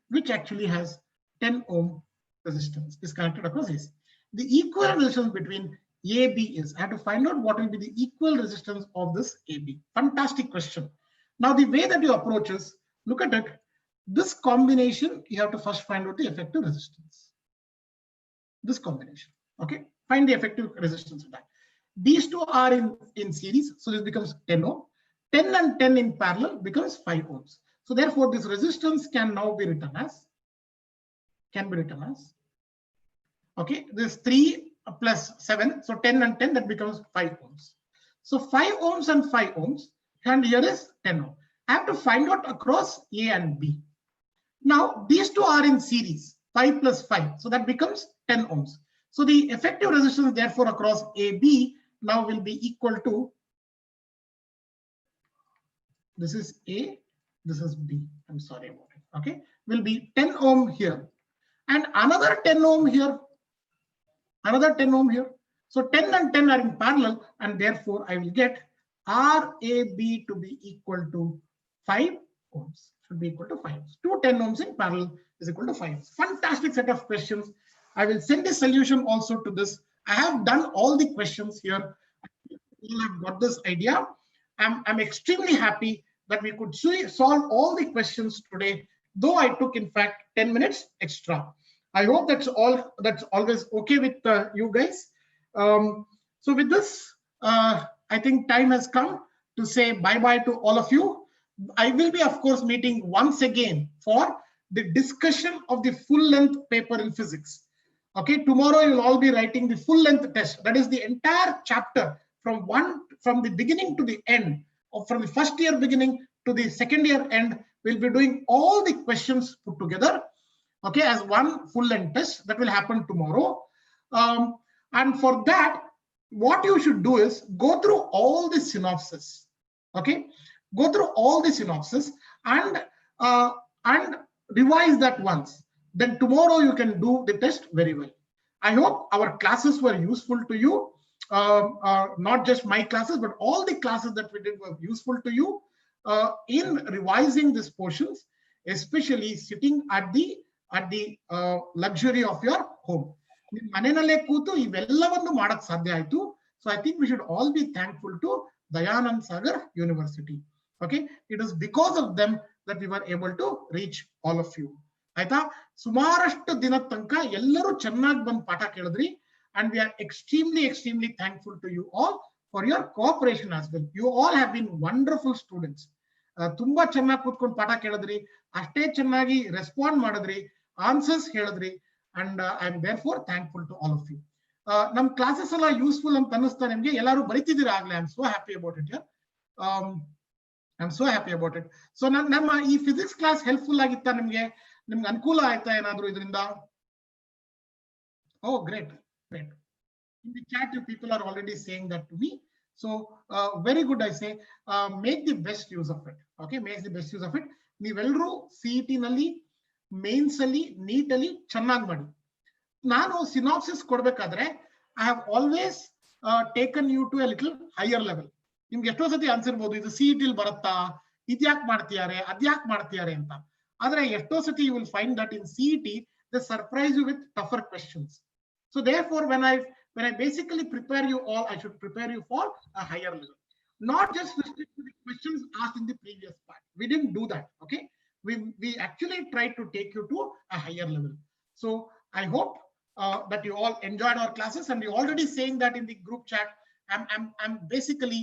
which actually has 10 ohm resistance is connected across AC. The equivalent resistance between AB is, I have to find out what will be the equal resistance of this AB. Fantastic question. Now the way that you approach is, look at it. This combination, you have to first find out the effective resistance. This combination, okay? Find the effective resistance of that. These two are in series, so this becomes 10 ohm. 10 and 10 in parallel becomes 5 ohms. So therefore, this resistance can now be written as, okay, this 3 plus 7, so 10 and 10, that becomes 5 ohms. So 5 ohms and 5 ohms, and here is 10 ohm. I have to find out across A and B. Now, these two are in series, 5 plus 5, so that becomes 10 ohms. So the effective resistance, therefore, across AB now will be equal to, this is A, this is B. I'm sorry about it. Okay, will be 10 ohm here, and another 10 ohm here, another 10 ohm here. So 10 and 10 are in parallel, and therefore I will get RAB to be equal to 5 ohms. Should be equal to 5. 2 10 ohms in parallel is equal to 5. Fantastic set of questions. I will send the solution also to this. I have done all the questions here. You have got this idea. I'm extremely happy that we could solve all the questions today, though I took in fact 10 minutes extra. I hope that's always okay with you guys. So with this, I think time has come to say bye-bye to all of you. I will be, of course, meeting once again for the discussion of the full-length paper in physics. Okay, tomorrow you'll all be writing the full-length test. That is the entire chapter from the beginning to the end, or from the first year beginning to the second year end. We'll be doing all the questions put together, okay, as one full-length test that will happen tomorrow. And for that, what you should do is go through all the synopsis. Okay, go through all the synopsis and revise that once. Then tomorrow you can do the test very well. I hope our classes were useful to you. Not just my classes, but all the classes that we did were useful to you in revising these portions, especially sitting at the luxury of your home. ಮನೆಯಲ್ಲೇ ಕೂತು ಇವೆಲ್ಲವನ್ನು ಮಾಡಕ್ ಸಾಧ್ಯ ಆಯ್ತು. So I think we should all be thankful to Dayanand Sagar University. Okay, it is because of them that we were able to reach all of you. ಆಯ್ತಾ, ಸುಮಾರಷ್ಟು ದಿನದ ತನಕ ಎಲ್ಲರೂ ಚೆನ್ನಾಗಿ ಬಂದು ಪಾಠ ಕೇಳಿದ್ರಿ, and we are extremely thankful to you all for your cooperation as well. You all have been wonderful students. ತುಂಬಾ ಚೆನ್ನಾಗಿ ಕೂತ್ಕೊಂಡು ಪಾಠ ಕೇಳಿದ್ರಿ, ಅಷ್ಟೇ ಚೆನ್ನಾಗಿ ರೆಸ್ಪಾಂಡ್ ಮಾಡಿದ್ರಿ, ಆನ್ಸರ್ಸ್ ಹೇಳಿದ್ರಿ, and I am therefore thankful to all of you. ನಮ್ಮ ಕ್ಲಾಸಸ್ ಎಲ್ಲ ಯೂಸ್ಫುಲ್ ಅಂತ ಅನ್ನಿಸ್ತಾ ನಿಮ್ಗೆ? ಎಲ್ಲರೂ ಬರೀತಿದ್ದೀರಾ ಆಗ್ಲೇ? I am so happy about it. I am so happy about it. So ನಮ್ಮ ಈ ಫಿಸಿಕ್ಸ್ ಕ್ಲಾಸ್ ಹೆಲ್ಪ್ಫುಲ್ ಆಗಿತ್ತಾ ನಿಮ್ಗೆ? ನಿಮ್ಗೆ ಅನುಕೂಲ ಆಯ್ತಾ ಏನಾದ್ರು ಇದರಿಂದ? Oh, great. In the chat, you people are already saying that to me. So very good, I say. Make the best use of it. Okay, make the best use of it. ನೀವೆಲ್ಲರೂ CET ನಲ್ಲಿ, mains ಅಲ್ಲಿ ನೀಟಲ್ಲಿ ಚೆನ್ನಾಗಿ ಮಾಡಿ. ನಾನು synopsis ಕೊಡ್ಬೇಕಾದ್ರೆ I have always taken you to a little higher level. ನಿಮ್ಗೆ ಎಷ್ಟೋ ಸತಿ ಅನ್ಸಿರ್ಬೋದು, ಇದು CET ಬರುತ್ತಾ, ಇದ್ಯಾಕ್ ಮಾಡ್ತಿದ್ದಾರೆ, ಅದ್ಯಾಕ್ ಮಾಡ್ತಿದ್ದಾರೆ ಅಂತ. ಆದ್ರೆ ಎಷ್ಟೋ ಸತಿ you will find that in CET they surprise you with tougher questions. So therefore, when I basically prepare you all, I should prepare you for a higher level, not just restrict to the questions asked in the previous part. We didn't do that. Okay, we actually tried to take you to a higher level. So I hope that you all enjoyed our classes, and you're already saying that in the group chat. I'm basically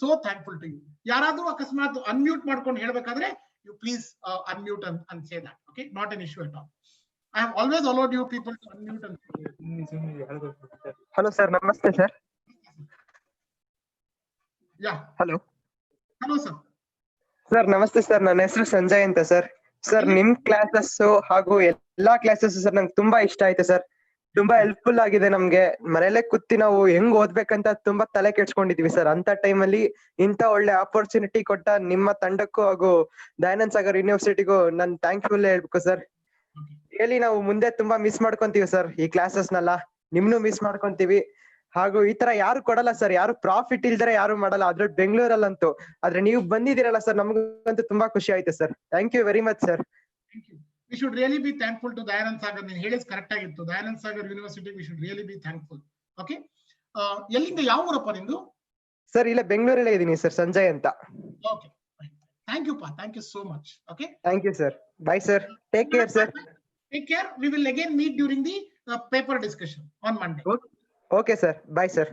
so thankful to you. ಯಾರಾದರೂ ಅಕಸ್ಮಾತ್ unmute ಮಾಡ್ಕೊಂಡು ಹೇಳಬೇಕಾದ್ರೆ you please unmute and say that. Okay, not an issue at all. I have always allowed you people to unmute and say.
Hello sir, namaste sir.
Yeah.
Hello
sir.
Sir ನಮಸ್ತೆ sir, ನನ್ನ ಹೆಸರು ಸಂಜಯ್ ಅಂತ sir. Sir ನಿಮ್ classes ಹಾಗೂ ಎಲ್ಲಾ classes sir ನಂಗೆ ತುಂಬಾ ಇಷ್ಟ ಆಯ್ತು ಸರ್. ತುಂಬಾ ಹೆಲ್ಪ್ಫುಲ್ ಆಗಿದೆ ನಮ್ಗೆ. ಮನೇಲೆ ಕೂತಿ ನಾವು ಹೆಂಗ್ ಓದ್ಬೇಕಂತ ತುಂಬಾ ತಲೆ ಕೆಡ್ಸ್ಕೊಂಡಿದೀವಿ ಸರ್. ಅಂತ ಟೈಮಲ್ಲಿ ಇಂತ ಒಳ್ಳೆ ಆಪರ್ಚುನಿಟಿ ಕೊಟ್ಟ ನಿಮ್ಮ ತಂಡಕ್ಕೂ ಹಾಗೂ ದಯಾನಂದ್ ಸಾಗರ್ ಯೂನಿವರ್ಸಿಟಿಗೂ ನಾನು ಥ್ಯಾಂಕ್ಫುಲ್ ಹೇಳ್ಬೇಕು ಸರ್. ರಿಯಲಿ ನಾವು ಮುಂದೆ ತುಂಬಾ ಮಿಸ್ ಮಾಡ್ಕೊಂತೀವಿ ಸರ್ ಈ ಕ್ಲಾಸಸ್ನೆಲ್ಲ. ನಿಮ್ನು ಮಿಸ್ ಮಾಡ್ಕೊಂತೀವಿ. ಹಾಗೂ ಈ ತರ ಯಾರು ಕೊಡಲ್ಲ ಸರ್, ಯಾರು ಪ್ರಾಫಿಟ್ ಇಲ್ದರೆ ಯಾರು ಮಾಡಲ್ಲ, ಅದ್ರ ಬೆಂಗಳೂರಲ್ಲಂತೂ. ಆದ್ರೆ ನೀವು ಬಂದಿದ್ದೀರಲ್ಲ ಸರ್, ನಮಗಂತೂ ತುಂಬಾ ಖುಷಿ ಆಯ್ತು sir. Thank you very much sir.
Thank you. We should really be thankful to Dayanand Sagar. ನೀನು ಹೇಳಿದ್ ಕರೆಕ್ಟ್ ಆಗಿತ್ತು. Dayanand Sagar University, we should really be thankful. Okay, ಎಲ್ಲಿಂದ, ಯಾವ ಊರಪ್ಪ ನಿಂದು?
ಸರ್ ಇಲ್ಲೇ ಬೆಂಗಳೂರಲ್ಲೇ ಇದೀನಿ ಸರ್, ಸಂಜಯ್ ಅಂತ.
Okay, thank you pa, thank you so much. Okay,
thank you sir. Bye sir, take care sir.
Take care. We will again meet during the paper discussion on Monday.
Okay sir, bye sir.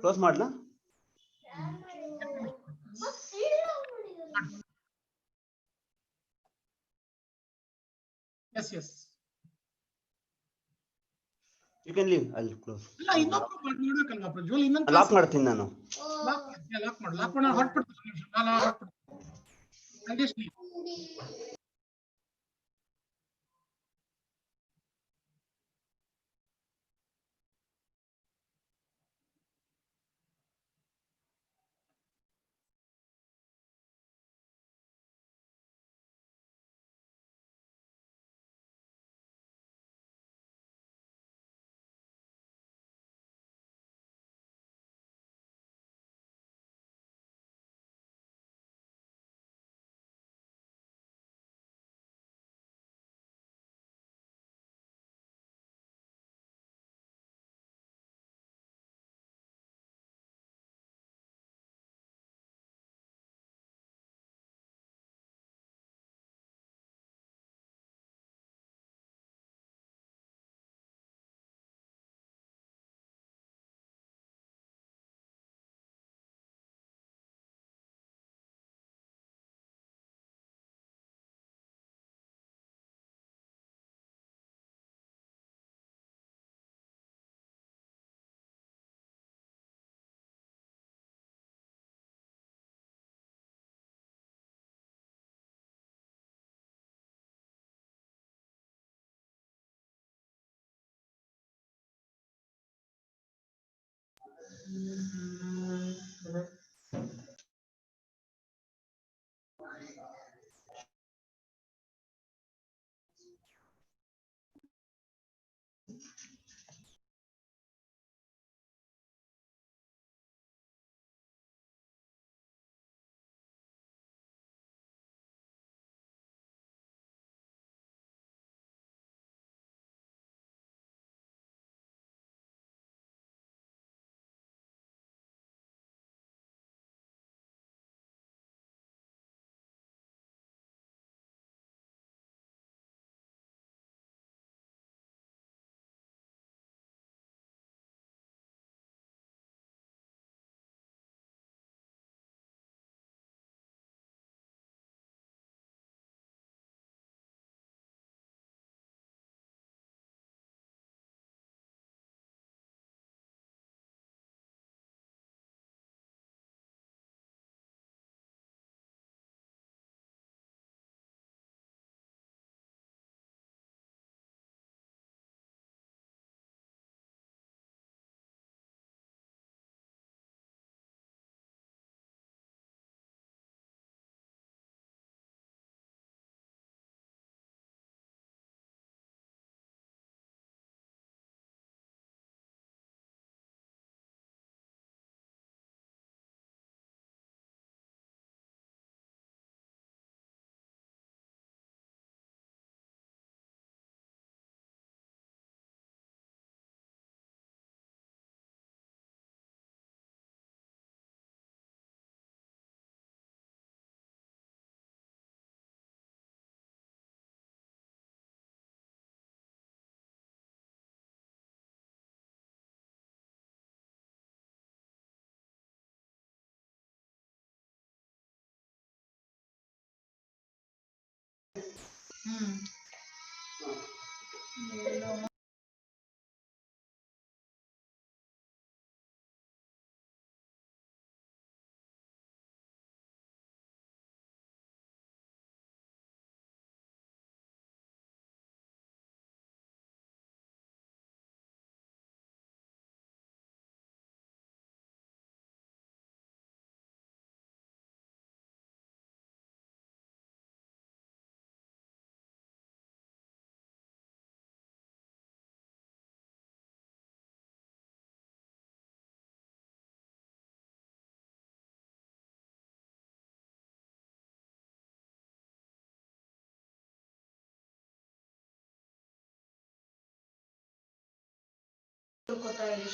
Close ಮಾಡ್ಲಾ?
Yes, yes.
You can leave. I'll close.
ಇಲ್ಲ ಇನ್ನೊಬ್ರು ನೋಡಬೇಕಲ್ವಾ ಪ್ರಜ್ವಲ್? ಇನ್ನೊಂದು
lock ಮಾಡ್ತೀನಿ ನಾನು.
Lock ಮಾಡಿ ಹೊರಟ್ಬಿಡ್ತೀನಿ.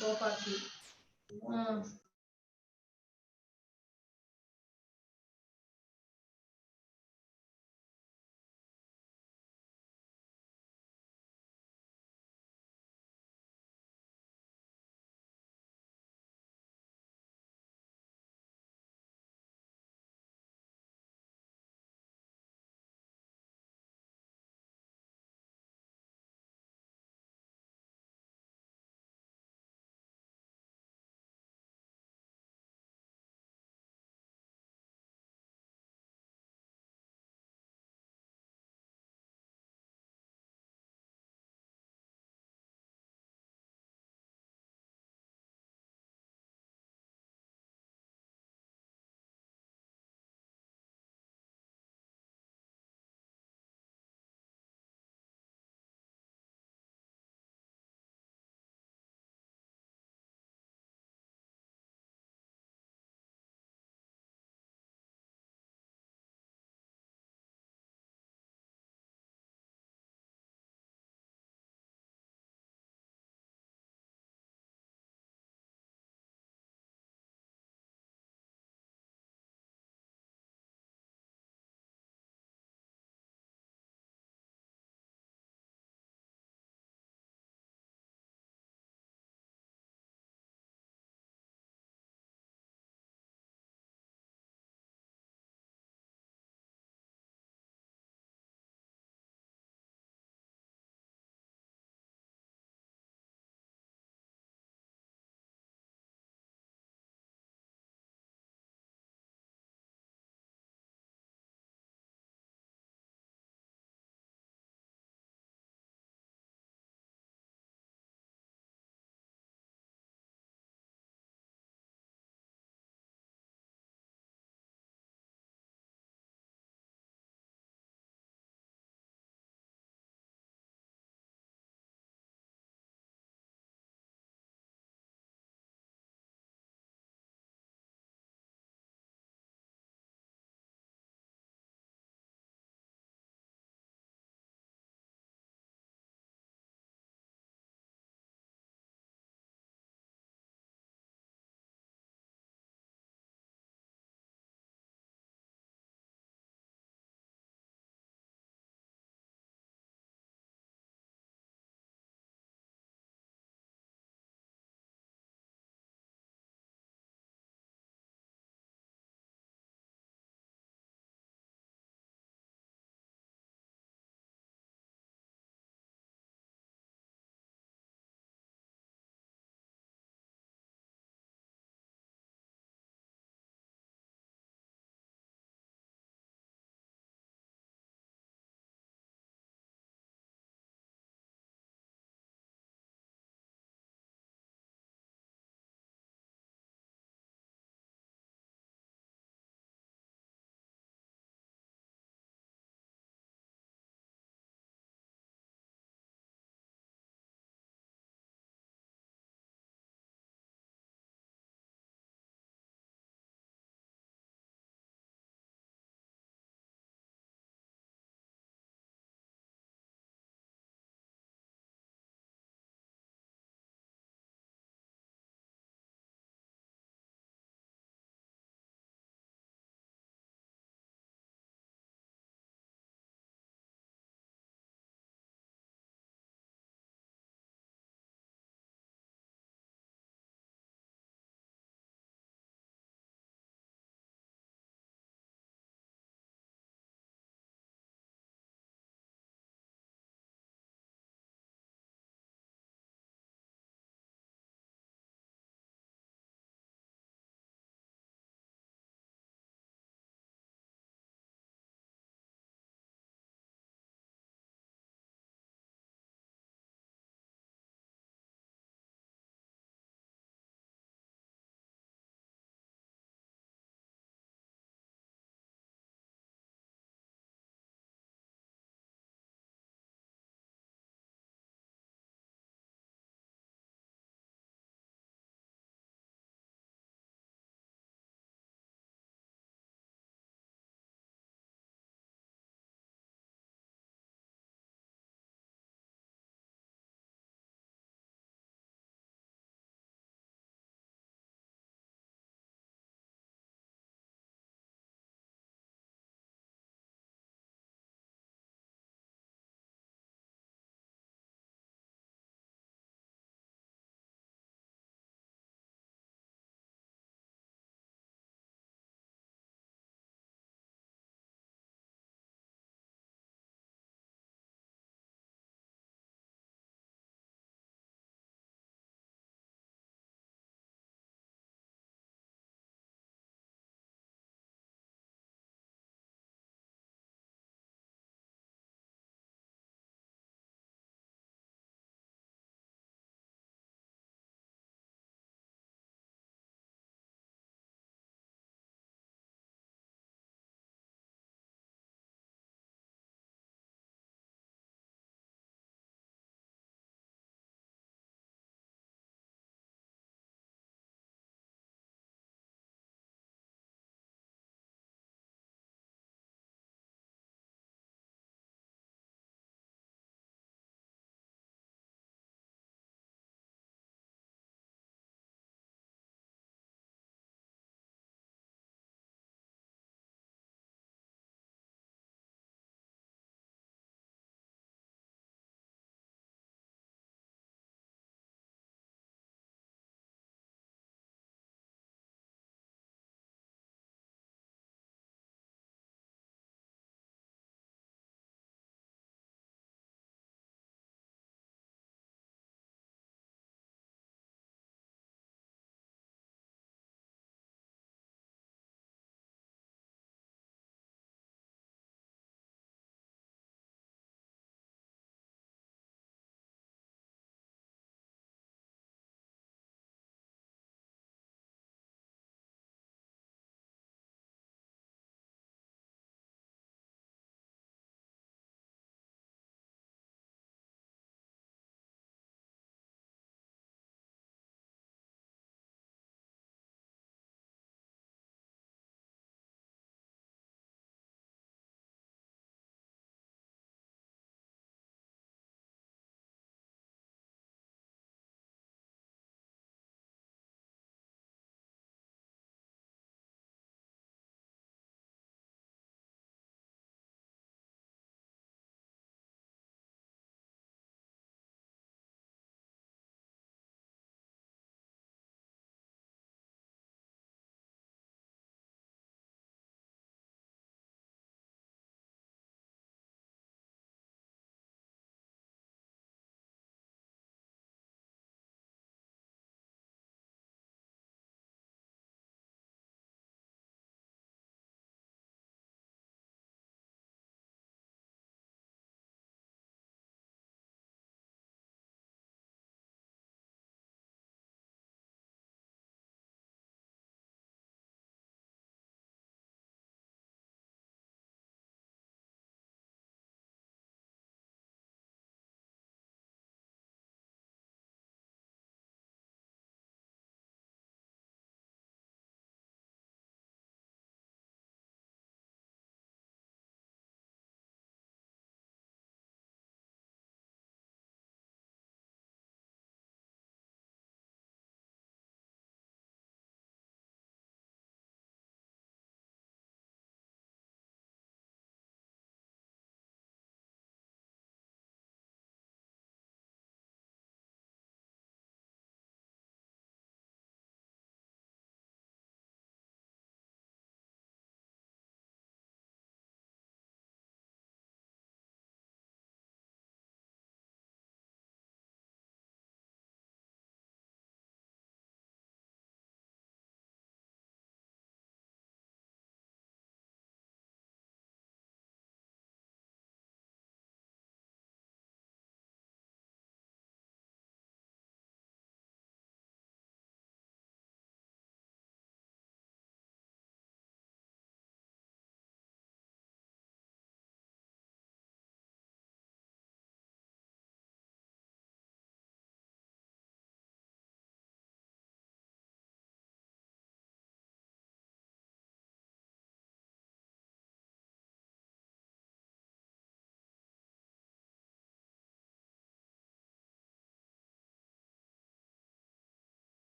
Soap ಹಾಕಿ